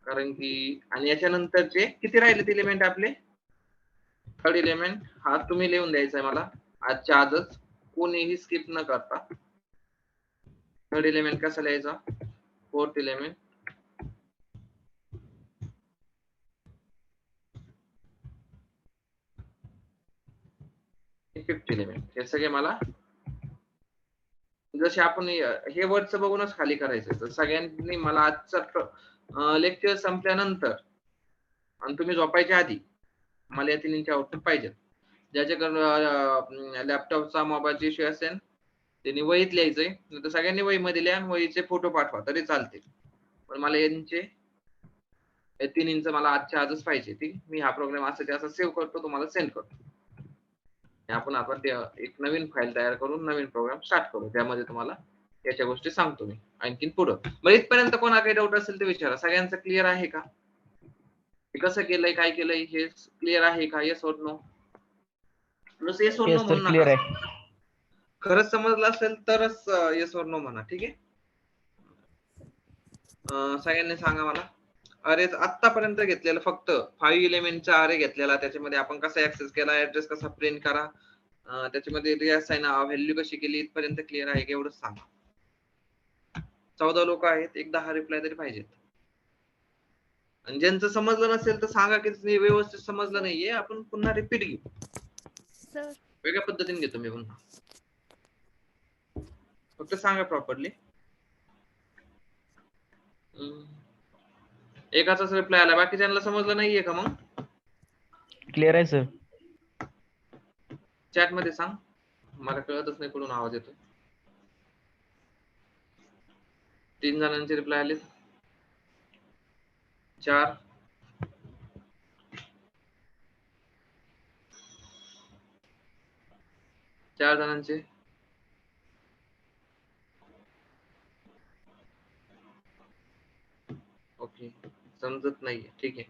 कारण की आणि याच्यानंतरचे किती राहिलेत एलिमेंट आपले? थर्ड एलिमेंट हा तुम्ही लिहून द्यायचा आहे मला आजच्या आजच कोणीही स्किप न करता. थर्ड एलिमेंट कसा लिहायचा? फोर्थ एलिमेंट फिफ्थ एलिमेंट हे सगळे मला जसे आपण हे वर्डचं बघूनच खाली करायचं. तर सगळ्यांनी मला आजचा लेक्चर संपल्यानंतर आणि तुम्ही झोपायच्या आधी मला या तिन्हींचे आउटपुट पाहिजे. ज्याच्याकडे लॅपटॉपचा मोबाईलचा इश्यू असेल त्यांनी वहीत लिहायचंय. नाही तर सगळ्यांनी वहीमध्ये लिहा आणि वहीचे फोटो पाठवा तरी चालते. पण मला यांचे या तिन्हींचं मला आजच्या आजच पाहिजे. ठीक. मी हा प्रोग्राम असा सेव्ह करतो तुम्हाला सेंड करतो. आपण एक नवीन फाईल तयार करून नवीन प्रोग्राम स्टार्ट करू. त्यामध्ये तुम्हाला याच्या गोष्टी सांगतो मी आणखीन पुढं. मग इथपर्यंत कोणा काही डाऊट असेल ते विचारा. सगळ्यांचं क्लिअर आहे का? कसं केलंय काय केलंय हे क्लिअर आहे का? येस और नो? येस और नो येस सर म्हणू क्लिअर नका. आहे. खरंच समजलं असेल तरच येस और नो म्हणा. ठीक आहे. सगळ्यांनी सांगा मला. अरे आतापर्यंत घेतलेलं फक्त 5 एलिमेंटचा अरे घेतलेला त्याच्यामध्ये आपण कसा ऍक्सेस केला ऍड्रेस कसा प्रिंट करा त्याच्यामध्ये रिअसाइन व्हॅल्यू कशी केली इथपर्यंत क्लिअर आहे का एवढंच सांगा. 14 लोक आहेत. एक 10 रिप्लाय तरी पाहिजेत. आणि ज्यांचं समजलं नसेल तर सांगा की व्यवस्थित समजलं नाहीये. आपण पुन्हा रिपीट घेऊ. सर वेगळ्या पद्धतीने घेतो मी पुन्हा. फक्त सांगा प्रॉपरली. एकाचाच रिप्लाय आला. बाकीच्यांना समजलं नाहीये का मग? क्लिअर आहे सर. चॅट मध्ये सांग. मला कळतच नाही कुठून आवाज येतो. 3 जणांचे रिप्लाय आले. 4 जणांचे. ओके समजत नाहीये. ठीक आहे.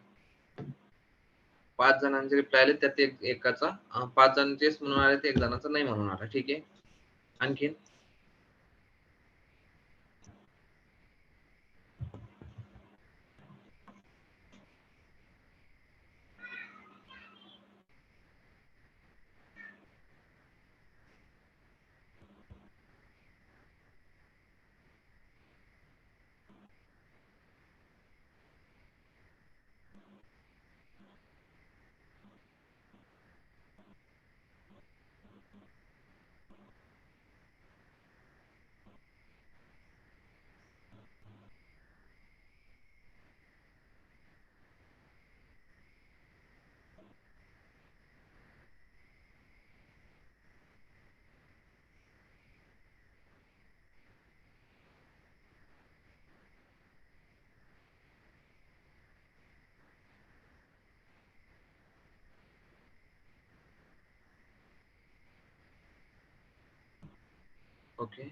5 जणांचे रिप्लाय आले त्यात एकाचा 5 जणांचेच म्हणून आले ते 1 जणांचा नाही म्हणून आला. ठीक आहे. आणखीन ओके.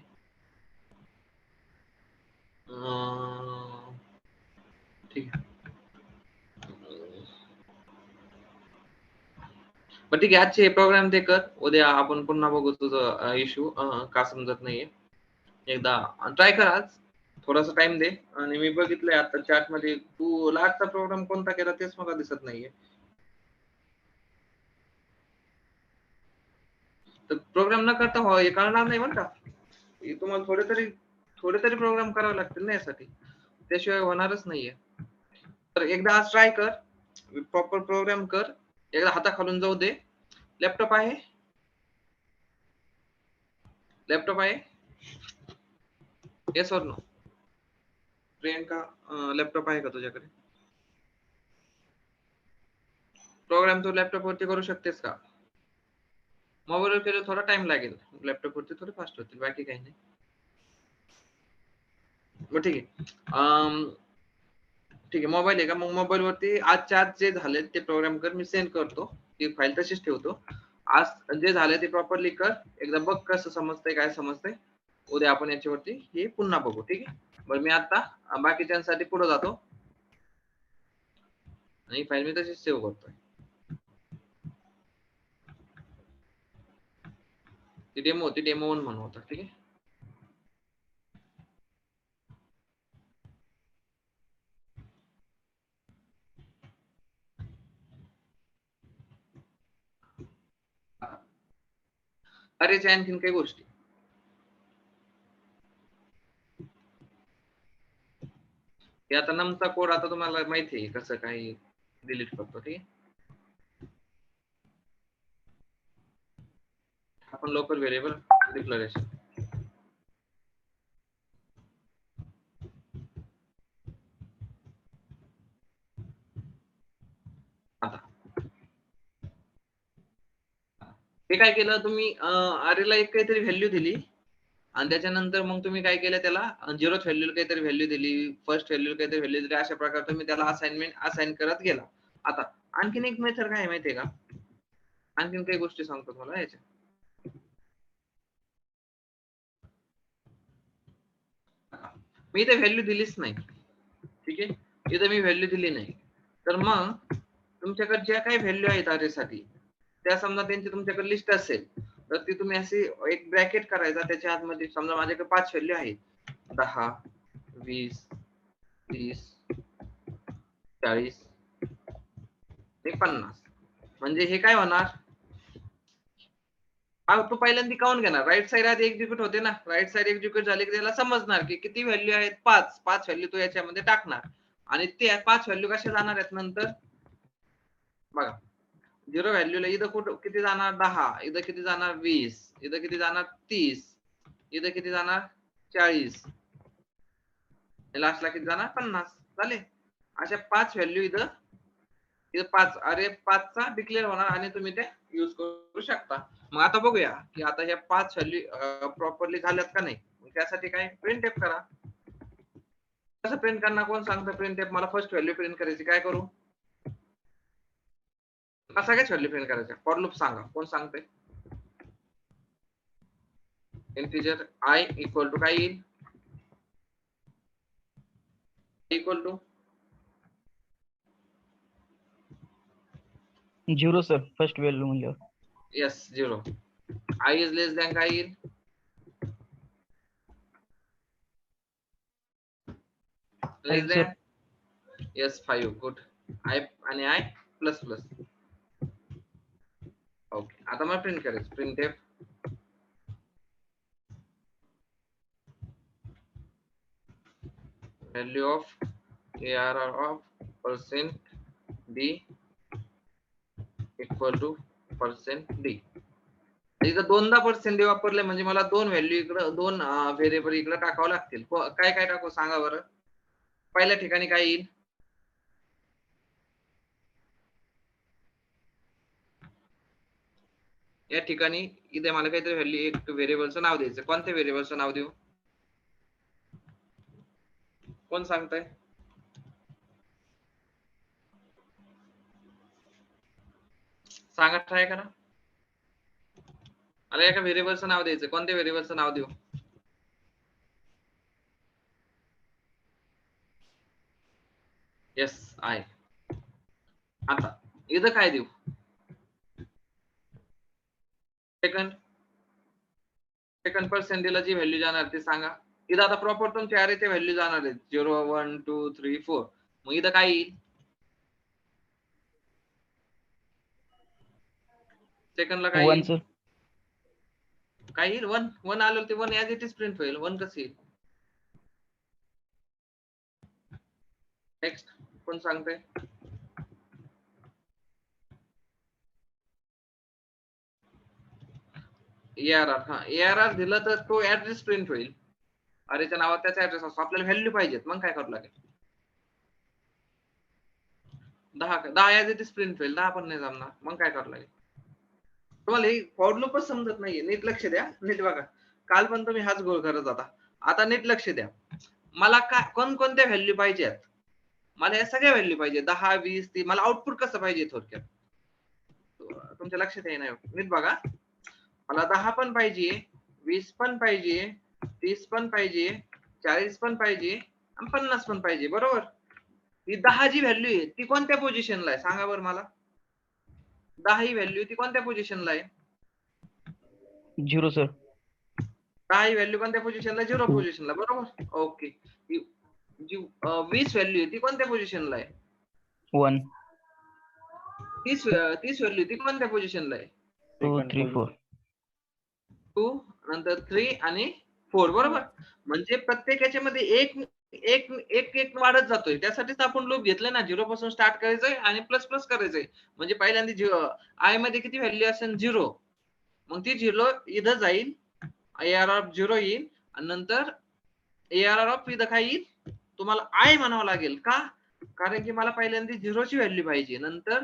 ठीक आहे. पण ठीक आहे. आजचे प्रोग्राम ते कर. उद्या आपण पुन्हा बघू तुझं इश्यू का समजत नाहीये. एकदा ट्राय कर आज. थोडासा टाइम दे. आणि मी बघितलंय आता चॅट मध्ये तू लास्टचा प्रोग्राम कोणता केला तेच मला दिसत नाहीये. तर प्रोग्राम न करता हे कळणार नाही बरं का. हे तुम्हाला थोडे तरी प्रोग्राम करावे लागतील ना यासाठी, त्याशिवाय होणारच नाहीये. तर एकदा आज ट्राय कर, प्रॉपर प्रोग्राम कर, एकदा हाताखालून जाऊ दे. लॅपटॉप आहे? लॅपटॉप आहे? येस और नो? प्रियंका, लॅपटॉप आहे का तुझ्याकडे? प्रोग्राम तू लॅपटॉप वरती करू शकतेस का? मोबाईलवर केलं थोडा टाइम लागेल, लॅपटॉप वरती थोडे फास्ट होतील, बाकी काही नाही. मग ठीक आहे. ठीक आहे, मोबाईल आहे का? मग मोबाईल वरती आजच्या आज जे झाले ते प्रोग्राम कर, मी सेंड करतो, ती फाईल तशीच ठेवतो. आज जे झाले ते प्रॉपरली कर, एकदा बघ कसं समजतंय, काय समजतंय. उद्या आपण याच्यावरती हे पुन्हा बघू, ठीक आहे. बरं, मी आता बाकीच्यांसाठी पुढे जातो आणि फाईल मी तशीच सेव्ह करतोय. ती डेमो होती, डेमो 1 म्हणून होता, ठीक आहे. अरेच्या आणखीन काही गोष्टी हे आता नमचा कोड आता तुम्हाला माहिती आहे कसं काही डिलीट करतो, ठीक आहे. आपण लोकल व्हेरिएबल डिक्लेरेशन आता हे काय केलं तुम्ही, अरेला एक काहीतरी व्हॅल्यू दिली आणि त्याच्यानंतर मग तुम्ही काय केलं, त्याला झिरोथ व्हॅल्यू काहीतरी व्हॅल्यू दिली, फर्स्ट व्हॅल्यू काहीतरी व्हॅल्यू दिली, अशा प्रकारे तुम्ही त्याला असाइन करत गेला. आता आणखीन एक मेथड काय आहे माहितीये का, आणखीन काही गोष्टी सांगतो तुम्हाला याच्या. मी इथे व्हॅल्यू दिलीच नाही, ठीक आहे. इथे मी व्हॅल्यू दिली नाही, तर मग तुमच्याकडे ज्या काही व्हॅल्यू आहेत अरेसाठी, त्या समजा त्यांची तुमच्याकडे लिस्ट असेल, तर ती तुम्ही अशी एक ब्रॅकेट करायचा, त्याच्या आतमध्ये समजा माझ्याकडे 5 व्हॅल्यू आहेत, 10, 20, 30, 40 आणि 50. म्हणजे हे काय होणार, तू पहिल्यांदा काउंट घेणार, राईट साइड आधी एक्झिक्यूट होते ना, राईट साइड एक्झिक्यूट झाली की त्याला समजणार की किती व्हॅल्यू आहेत, 5 व्हॅल्यू तू याच्यामध्ये टाकणार आणि ते 5 व्हॅल्यू कशा जाणार आहेत नंतर बघा. 0 व्हॅल्यूला इथं कुठं किती जाणार, 10, इथं किती जाणार, 20, इथं किती जाणार, 30, इथं किती जाणार, 40, लास्टला किती जाणार, 50 झाले. अशा 5 व्हॅल्यू इथं 5 अरे 5 चा डिक्लेअर होणार आणि तुम्ही ते यूज करू शकता. मग आता बघूया की आता ह्या 5 व्हॅल्यू प्रॉपरली झाल्यात का नाही. त्यासाठी काय प्रिंट एफ करा. कसं प्रिंट करणार, कोण सांगतं प्रिंट एफ? मला फर्स्ट व्हॅल्यू प्रिंट करायची, काय करू? सगळ्याच व्हॅल्यू प्रिंट करायच्या. फॉर लूप सांगा, कोण सांगतंय? इंटिजर आय इक्वल टू काय येईल, equal to 0 sir, first value म्हणल्यावर. Yes 0. I is less than काय येईल, less 5 sir. Than yes 5. Good. I आणि आय प्लस प्लस. ओके, आता मला प्रिंट करायचं, printf value of ARR of percent D equal two percent D. इथं दोनदा percent D वापरले म्हणजे मला दोन व्हॅल्यू इकडं, दोन व्हेरिएबल इकडे टाकावं लागतील. काय काय टाकू सांगा बरं. पहिल्या ठिकाणी काय येईल, या ठिकाणी इथे मला काहीतरी व्हॅल्यू, एक व्हेरिएबलचं नाव द्यायचं. कोणत्या व्हेरिएबलचं नाव देऊ, कोण सांगताय? सांगा, ट्राय करा. मला एका व्हेरिएबलचं नाव द्यायचं. कोणत्या व्हेरिएबलचं नाव देऊ? Yes I. आता इथं काय देऊ, सेकंड पर्सेंट ला जी व्हॅल्यू जाणार ते सांगा. इथं आता प्रॉपर तुमचे अरेचे व्हॅल्यू जाणार आहेत 0, 1, 2, 3, 4. मग इथं काय येईल, सेकंडला काय 1 येईल, सर. काय येईल 1 1 आलं ते 1 ऍज इट इज प्रिंट होईल. 1 कसं येईल? नेक्स्ट कोण सांगतंय? ARR हा ARR दिलं तर तो ऍड्रेस प्रिंट होईल. अरेच्या नावात त्याचा ऍड्रेस असतो. आपल्याला व्हॅल्यू पाहिजेत. मग काय करावं लागेल? 10 ऍज इट इज प्रिंट होईल. 10 पण नाही जमणार. मग काय करावं लागेल? तुम्हाला हे फॉर लूपच समजत नाहीये. नीट लक्ष द्या. नीट बघा. काल पण तुम्ही हाच गोळ करत होता. आता नीट लक्ष द्या. मला काय कोणकोणत्या व्हॅल्यू पाहिजेत? मला या सगळ्या व्हॅल्यू पाहिजे. 10, 20, 30 मला आउटपुट कसं पाहिजे थोडक्यात? तुमच्या लक्षात येईना. नीट बघा. मला 10 पण पाहिजे, 20 पण पाहिजे, 30 पण पाहिजे, 40 पण पाहिजे आणि 50 पण पाहिजे. बरोबर? ही 10 जी व्हॅल्यू आहे ती कोणत्या पोझिशनला आहे? सांगा बरं मला. 10 ही व्हॅल्यू ती कोणत्या पोझिशनला आहे? 0 सर. 10 ही व्हॅल्यू कोणत्या पोझिशनला? 0 पोझिशनला. बरोबर? ओके. जी 20 व्हॅल्यू आहे ती कोणत्या पोझिशनला आहे? 1 30 व्हॅल्यू ती कोणत्या पोझिशनला आहे? 2 3 4. 2 नंतर 3 आणि 4. बरोबर? म्हणजे प्रत्येक याच्यामध्ये एक एक एक एक वाढत जातोय. त्यासाठीच आपण लूप घेतलं ना. 0 पासून स्टार्ट करायचंय आणि प्लस प्लस करायचंय. म्हणजे पहिल्यांदा आय मध्ये किती व्हॅल्यू असेल? 0. मग ती 0 इथं जाईल. ARR ऑफ 0 येईल आणि नंतर ARR ऑफ इथं काय येईल? तुम्हाला आय म्हणावं लागेल. का? कारण की मला पहिल्यांदा 0 ची व्हॅल्यू पाहिजे. नंतर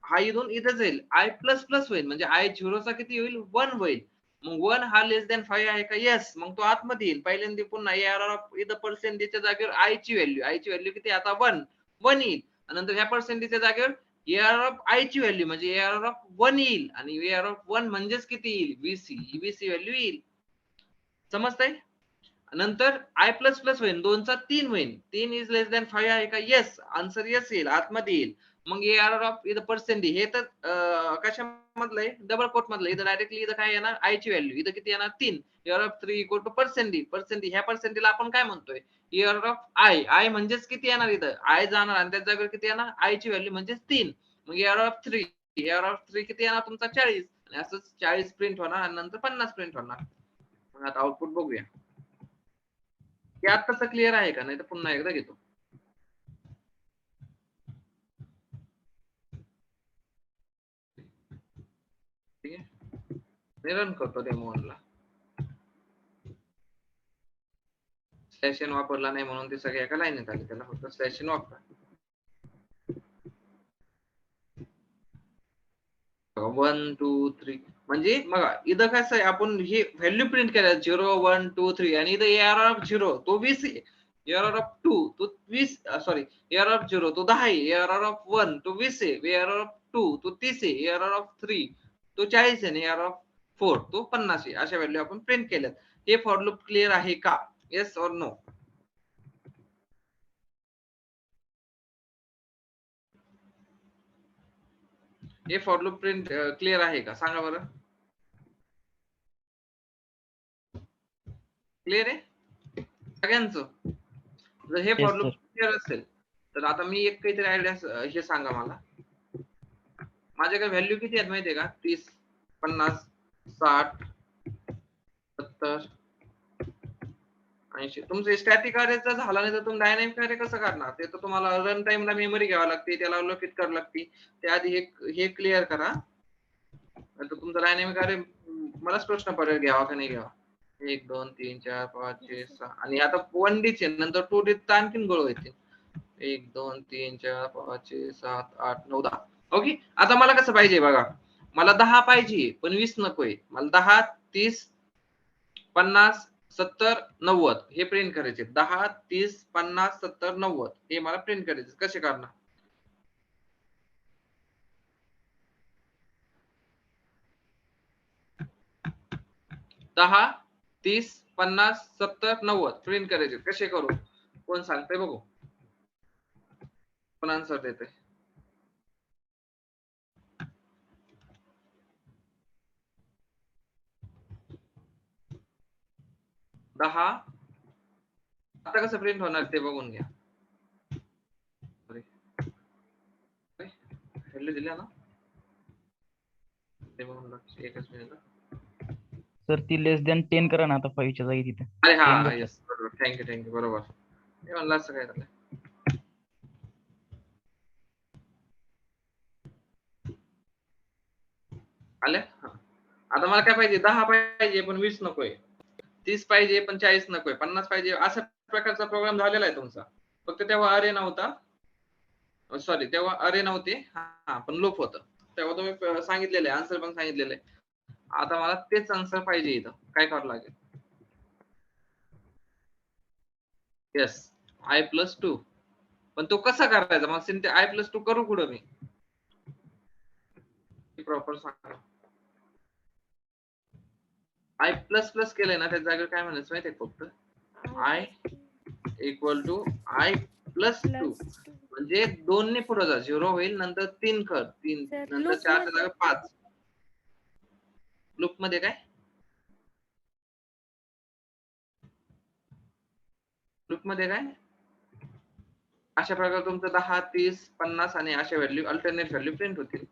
हा इथून इथं जाईल. आय प्लस प्लस होईल. म्हणजे आय 0 चा किती होईल? 1 होईल. मग 1 हा लेस दॅन 5 आहे का? येस. मग तो आतमध्ये येईल. पहिल्यांदा पुन्हा ARR ऑफ इथं पर्सेंटेजच्या जागेवर आय ची व्हॅल्यू किती आता 1 येईल. आणि नंतर ह्या पर्सेंटेजच्या जागेवर ARR ऑफ आय ची व्हॅल्यू म्हणजे ARR ऑफ 1 येईल आणि ARR ऑफ 1 म्हणजेच किती येईल? 20. ही 20 व्हॅल्यू येईल. समजतंय? नंतर आय प्लस प्लस होईल. 2 चा 3 होईल. 3 इज लेस दॅन 5 आहे का? येस. आन्सर येस येईल. आतमध्ये येईल. मग ARR ऑफ इथं पर्सेंटेज हे तर कशामधलं आहे? डबल कोट मधलं. इथं डायरेक्टली इथं काय येणार? आय ची व्हॅल्यू. इथं किती येणार? 3. ARR of 3 equal to percentage. ह्या पर्सेंटेजला आपण काय म्हणतोय? ARR of I. आय म्हणजेच किती येणार इथं? आय जाणार आणि त्याच्या जागेवर किती येणार? आय ची व्हॅल्यू म्हणजेच 3. मग ARR ऑफ 3. ARR ऑफ 3 किती येणार तुमचा? 40. आणि असंच 40 प्रिंट होणार आणि नंतर 50 प्रिंट होणार. मग आता आउटपुट बघूया. हे आत्ताच क्लिअर आहे का? नाही तर पुन्हा एकदा घेतो. ठीक आहे. मी रन करतो डेमो 1 ला. स्लॅश एन वापरला नाही म्हणून ते सगळे एका लाईनीत आले. त्याला फक्त स्लॅश एन वापरा. 1 2 3 म्हणजे बघा इथं कसं आहे आपण हे व्हॅल्यू प्रिंट केल्या 0 1 2 3 आणि इथं ARR ऑफ 0 तो 20 आहे. ARR ऑफ 2 तो 20 सॉरी ARR ऑफ 0 तो 10 आहे. ARR ऑफ 1 तो 20 आहे. ARR ऑफ 2 तो 30 आहे. ARR ऑफ 3 तो 40 आहे आणि ARR ऑफ 4 तो 50 आहे. अशा व्हॅल्यू आपण प्रिंट केल्यात. हे फॉर लूप क्लिअर आहे का? Yes or no? हे फॉर लूप प्रिंट क्लिअर आहे का? सांगा बरं. क्लिअर आहे सगळ्यांचं? जर हे for yes loop sir. Clear असेल तर आता मी एक काहीतरी आयडिया हे सांगा मला. माझ्याकडे व्हॅल्यू किती आहेत माहितीये का? 30 50 60 70 80. तुमचं स्टॅटिक अरेचा झाला नाही तर तुम्ही डायनामिक अरे कसं करणार? ते तर तुम्हाला रन टाइमला मेमरी घ्यावी लागते. त्याला लोकेट करावं लागते. त्याआधी हे क्लिअर करा. तर तुमचा डायनामिक अरे मलाच प्रश्न पडेल घ्यावा का नाही घ्यावा. 1 2 3 4 5 6 6 आणि आता 1D चे नंतर 2D तर आणखीन गोळ होते. 1 2 3 4 5 6 7 8 9 10. ओके. आता मला कसं पाहिजे बघा. मला 10 पाहिजे पण 20 नकोय. मला 10 30 50 70 90 हे प्रिंट करायचे. 10 30 50 70 90 हे मला प्रिंट करायचे. कसे करणार? दहा 30 50 70 90 प्रिंट करायचे. कसे करू? कोण सांगतंय बघू? कोण आन्सर देते? दहा आता कसं प्रिंट होणार ते बघून घ्या. व्हॅल्यू दिल्या ना ते बघून एकच मिनिट. सर ती लेस दॅन 10 करा ना आता 5 च्या जागी तिथे. अरे 10 हा घेतलं. येस बरोबर, थँक्यू बरोबर. हे म्हणलं असं काय झालं. आल्या हा. आता मला काय पाहिजे, 10 पाहिजे पण 20 नकोय, 30 पाहिजे पण 40 नकोय, 50 पाहिजे, अशा प्रकारचा प्रोग्राम झालेला आहे तुमचा. फक्त तेव्हा अरे नव्हता, सॉरी तेव्हा अरे नव्हते, हा पण लूप होतं. तेव्हा तुम्ही सांगितलेलं आहे, आन्सर पण सांगितलेलं आहे. आता मला तेच आन्सर पाहिजे. इथं काय करावं लागेल? Yes I+2. पण तो कसा करायचा मग? ते I+2 करू कुठं मी? प्रॉपर सांगा. I++ केलंय ना, त्या जागेवर काय म्हणायचं माहितीये फक्त I = I+2 म्हणजे 2 ने पुढे जा, 0 होईल, नंतर 3 कर, 3 सर नंतर लूप 4 च्या मध्ये जागी 5. लूप मध्ये काय? लूप मध्ये काय? अशा प्रकारे तुमचं 10, 30, 50 आणि अशा व्हॅल्यू अल्टरनेट व्हॅल्यू प्रिंट होतील.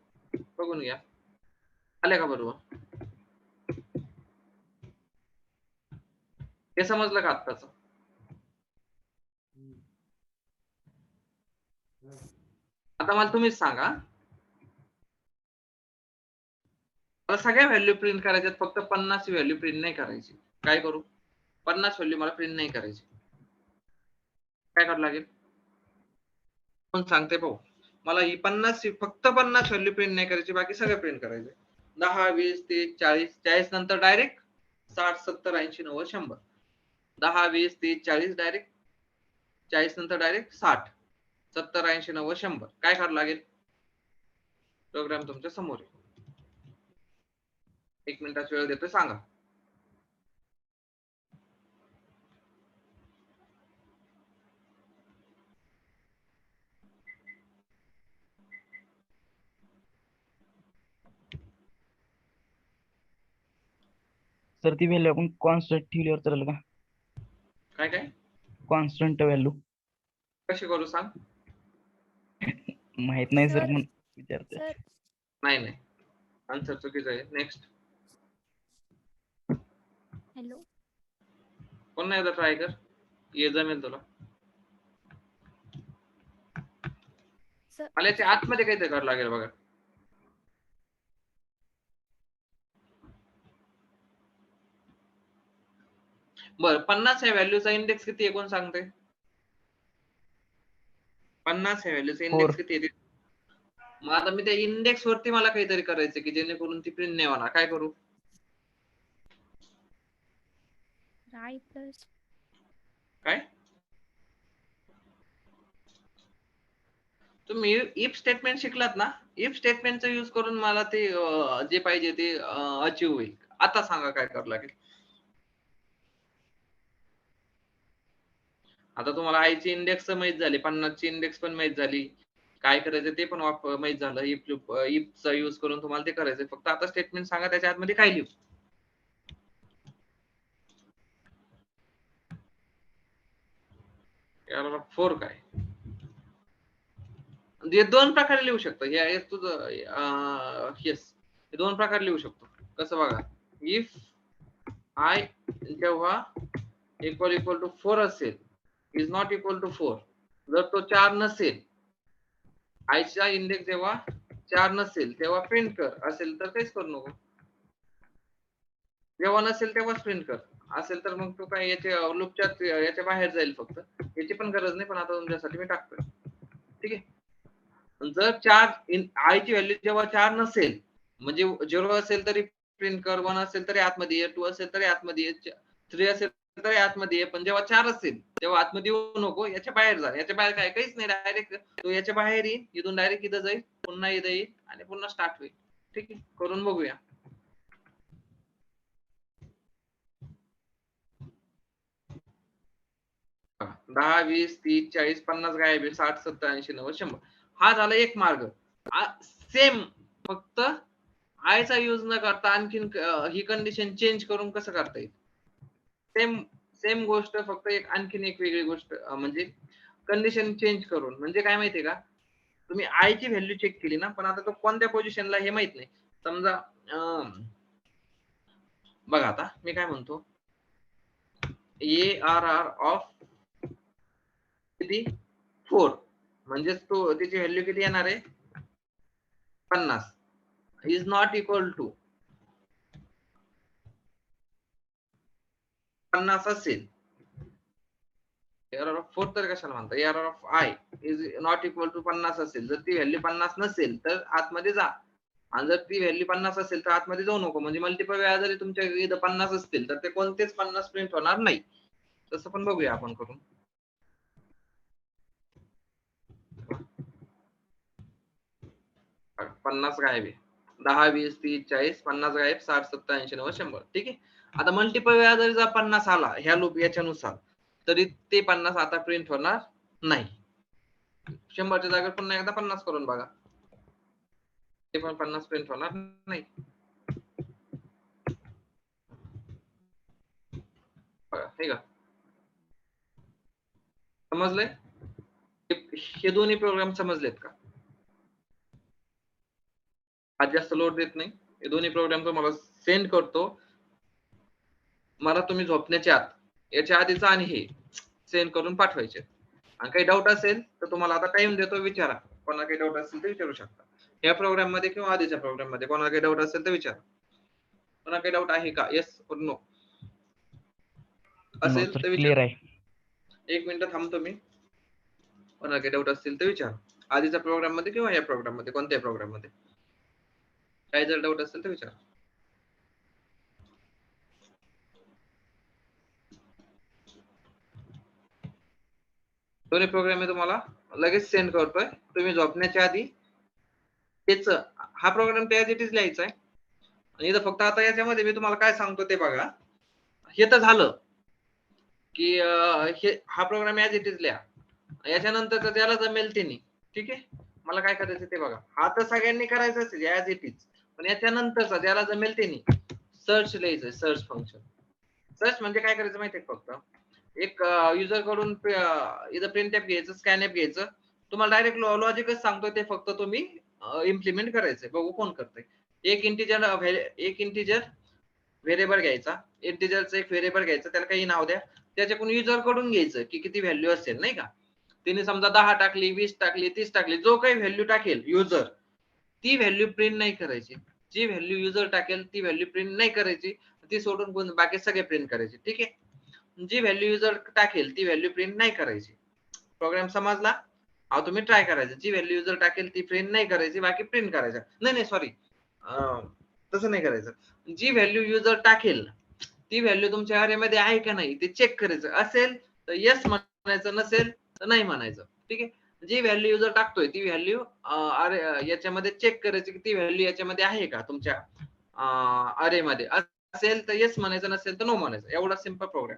बघून घ्या. आल्या का बरोबर? हे समजलं का आत्ताच? आता मला तुम्हीच सांगा, मला सगळ्या व्हॅल्यू प्रिंट करायच्यात, फक्त 50 ची व्हॅल्यू प्रिंट नाही करायची. काय करू? 50 व्हॅल्यू मला प्रिंट नाही करायची. काय करावं लागेल? कोण सांगते भाऊ? मला ही 50 फक्त 50 व्हॅल्यू प्रिंट नाही करायची, बाकी सगळं प्रिंट करायचं. 10, 20, 30, 40, 40 नंतर डायरेक्ट 60, 70, 80, 90, 100. 10, 20, 30, 40 डायरेक्ट, 40 नंतर डायरेक्ट 60, 70, 80, 90, 100. काय करावं लागेल? प्रोग्राम तुमच्या समोर आहे. 1 मिनिटाचा वेळ देतो, सांगा. सर ती व्हॅल्यू आपण कॉन्स्टंट ठेवल्यावर चालेल का? काय काय कॉन्स्टंट व्हॅल्यू कशी करू सांग? माहित नाही सर, सर म्हणून विचारतोय. सर नाही आन्सर चुकीचं आहे. नेक्स्ट. हॅलो पुन्हा एकदा ट्राय कर, ये जमेल तुला. सर मला याच्या आतमध्ये काहीतरी करावं लागेल बघा. बर, 50 या व्हॅल्यूचा इंडेक्स किती आहे कोण सांगते? 50 या व्हॅल्यूचा इंडेक्स 4. किती आहे? मग आता मी त्या इंडेक्स वरती मला काहीतरी करायचं की जेणेकरून ती प्रिंट नाही होणार. काय करू? I+. काय? तुम्ही इफ स्टेटमेंट शिकलात ना, इफ स्टेटमेंटचा यूज करून मला ते जे पाहिजे ते अचीव होईल. आता सांगा काय करावं लागेल? आता तुम्हाला आय ची इंडेक्स माहित झाली, 50 ची इंडेक्स पण माहित झाली, काय करायचं ते पण माहित झालं. इफचा यूज करून तुम्हाला ते करायचं. फक्त आता स्टेटमेंट सांगा त्याच्या आतमध्ये काय लिहू? याला 4 काय? हे 2 प्रकारे लिहू शकतो. हे तुझं येस, हे 2 प्रकारे लिहू शकतो. कसं बघा, इफ आय जेव्हा इक्वल टू 4 असेल, इज नॉट इक्वल टू 4, जर तो 4 नसेल, आय चा इंडेक्स जेव्हा 4 नसेल तेव्हा प्रिंट कर, असेल तर काहीच करू नको. जेव्हा नसेल तेव्हाच प्रिंट कर, असेल तर मग तो काय याच्या लूपच्या याच्या बाहेर जाईल. फक्त याची पण गरज नाही, पण आता तुमच्यासाठी मी टाकतोय. ठीक आहे. जर 4 आय ची व्हॅल्यू जेव्हा 4 नसेल, म्हणजे 0 असेल तरी प्रिंट कर, 1 असेल तरी आतमध्ये ये, 2 असेल तरी आतमध्ये ये, 3 असेल तरी आतमध्ये ये, पण जेव्हा 4 असेल तेव्हा आतमध्ये येऊ नको, याच्या बाहेर जा. याच्या बाहेर काय काहीच नाही, डायरेक्ट तो याच्या बाहेर येईल, इथून डायरेक्ट इथं जाईल, पुन्हा इथं येईल आणि पुन्हा स्टार्ट होईल. ठीक आहे, करून बघूया. बघा, 10, 20, 30, 40, 50 गायब आहे, 60, 70, 80, 90, 100. हा झाला एक मार्ग. सेम फक्त आय चा यूज न करता आणखीन ही कंडिशन चेंज करून कसं करता येईल? सेम गोष्ट, फक्त एक आणखीन एक वेगळी गोष्ट, म्हणजे कंडिशन चेंज करून. म्हणजे काय माहितीये का, तुम्ही आय ची व्हॅल्यू चेक केली ना, पण आता तो कोणत्या पोझिशनला हे माहित नाही. समजा बघा आता मी काय म्हणतो, ARR ऑफ किती 4 म्हणजेच तो त्याची व्हॅल्यू किती येणार आहे 50 इज नॉट इक्वल टू 50 असेल, ARR ऑफ 4 तर कशाला म्हणता, ARR of I is not equal to 50 असेल, जर ती व्हॅल्यू 50 नसेल तर आतमध्ये जा, आणि जर ती व्हॅल्यू 50 असेल तर आतमध्ये जाऊ नको. म्हणजे मल्टिपल वेळा जरी तुमच्या इथं 50 असतील तर ते कोणतेच 50 प्रिंट होणार नाही. तसं पण बघूया आपण करून. 50 गायब आहे, 10 20 30 40 50 गायब, 60 70 80 90 100. ठीक आहे. आता मल्टिपल वेळा जरी जर 50 आला ह्या लूप याच्यानुसार, तरी ते 50 आता प्रिंट होणार नाही. 100च्या जागेवर पुन्हा एकदा 50 करून बघा, ते पण 50 प्रिंट होणार नाही. बघा हे का समजलंय? हे दोन्ही प्रोग्राम समजलेत का? आज जास्त लोड देत नाही, हे दोन्ही प्रोग्राम तुम्हाला सेंड करतो. मला तुम्ही झोपण्याच्या आत याच्या आधीचा आणि हे सेंड करून पाठवायचे. आणि काही डाऊट असेल तर तुम्हाला आता टाइम देतो, विचारा. कोणाला काही डाऊट असेल तर विचारू शकता या प्रोग्राम मध्ये किंवा आधीच्या प्रोग्राम मध्ये. कोणाला काही डाऊट असेल तर विचारा. कोणाला काही डाऊट आहे का? येस और नो असेल तर क्लिअर विचारा. आहे. 1 मिनिट थांबतो मी. कोणाला काही डाऊट असतील तर विचारा, आधीच्या प्रोग्राम मध्ये किंवा या प्रोग्राम मध्ये, कोणत्याही प्रोग्राम मध्ये काही जर डाऊट असेल तर विचारा. दोन्ही प्रोग्राम मी तुम्हाला लगेच सेंड करतोय. तुम्ही झोपण्याच्या आधी तेच हा प्रोग्राम ॲज इट इज लिहायचा आहे. आणि इथं फक्त आता याच्यामध्ये मी तुम्हाला काय सांगतो ते बघा. हे तर झालं की हे हा प्रोग्राम ॲज इट इज लिहा. याच्यानंतर तर त्याला जमेल ते नाही. ठीक आहे, मला काय करायचं ते बघा. हा तर सगळ्यांनी करायचं असेल ॲज इट इज, पण याच्यानंतरचा ज्याला जमेल ते नाही. सर्च लिहायचं, सर्च फंक्शन. सर्च म्हणजे काय करायचं माहिती आहे, फक्त एक युजर कडून इथं प्रिंट ॲप घ्यायचं, स्कॅन ॲप घ्यायचं. तुम्हाला डायरेक्ट लॉजिकच सांगतोय ते फक्त तुम्ही इम्प्लिमेंट करायचंय. बघू कोण करतंय. एक इंटिजर व्हेरिएबल घ्यायचा, इंटिजरचं एक व्हेरिएबल घ्यायचं, त्याला काही नाव द्या. त्याच्याकडून युजर कडून घ्यायचं की किती व्हॅल्यू असेल नाही का. तिने समजा 10 टाकली, 20 टाकली, 30 टाकली, जो काही व्हॅल्यू टाकेल युजर ती व्हॅल्यू प्रिंट नाही करायची. जी व्हॅल्यू युजर टाकेल ती व्हॅल्यू प्रिंट नाही करायची, ती सोडून बाकी सगळे प्रिंट करायचे. ठीक आहे, जी व्हॅल्यू युजर टाकेल ती व्हॅल्यू प्रिंट नाही करायची. प्रोग्राम समजला? अहो तुम्ही ट्राय करायचं, जी व्हॅल्यू युजर टाकेल ती प्रिंट नाही करायची, बाकी प्रिंट करायचं. नाही सॉरी, तसं नाही करायचं. जी व्हॅल्यू युजर टाकेल ती व्हॅल्यू तुमच्या अरे मध्ये आहे का नाही ते चेक करायचं. असेल तर येस म्हणायचं, नसेल तर नाही म्हणायचं. ठीक आहे, जी व्हॅल्यू युजर टाकतोय ती व्हॅल्यू अरे याच्यामध्ये चेक करायची की ती व्हॅल्यू याच्यामध्ये आहे का तुमच्या अरे मध्ये. असेल तर येस म्हणायचं, नसेल तर नो म्हणायचं. एवढा सिंपल प्रोग्राम.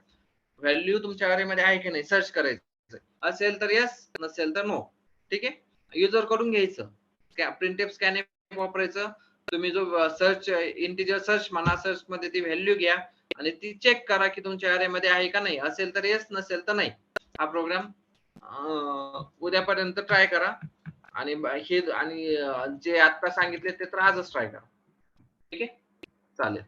व्हॅल्यू तुमच्या अरे मध्ये आहे की नाही सर्च करायचं, असेल तर येस, नसेल तर नो. ठीक आहे, युजर कडून घ्यायचं, प्रिंटफ स्कॅन वापरायचं. तुम्ही जो सर्च इंटिजर सर्च म्हणा, सर्च मध्ये ती व्हॅल्यू घ्या आणि ती चेक करा की तुमच्या अरे मध्ये आहे का नाही. असेल तर येस, नसेल तर नाही. हा प्रोग्राम उद्यापर्यंत ट्राय करा. आणि हे आणि जे आता सांगितले ते तर आजच ट्राय करा. ठीक आहे, चालेल.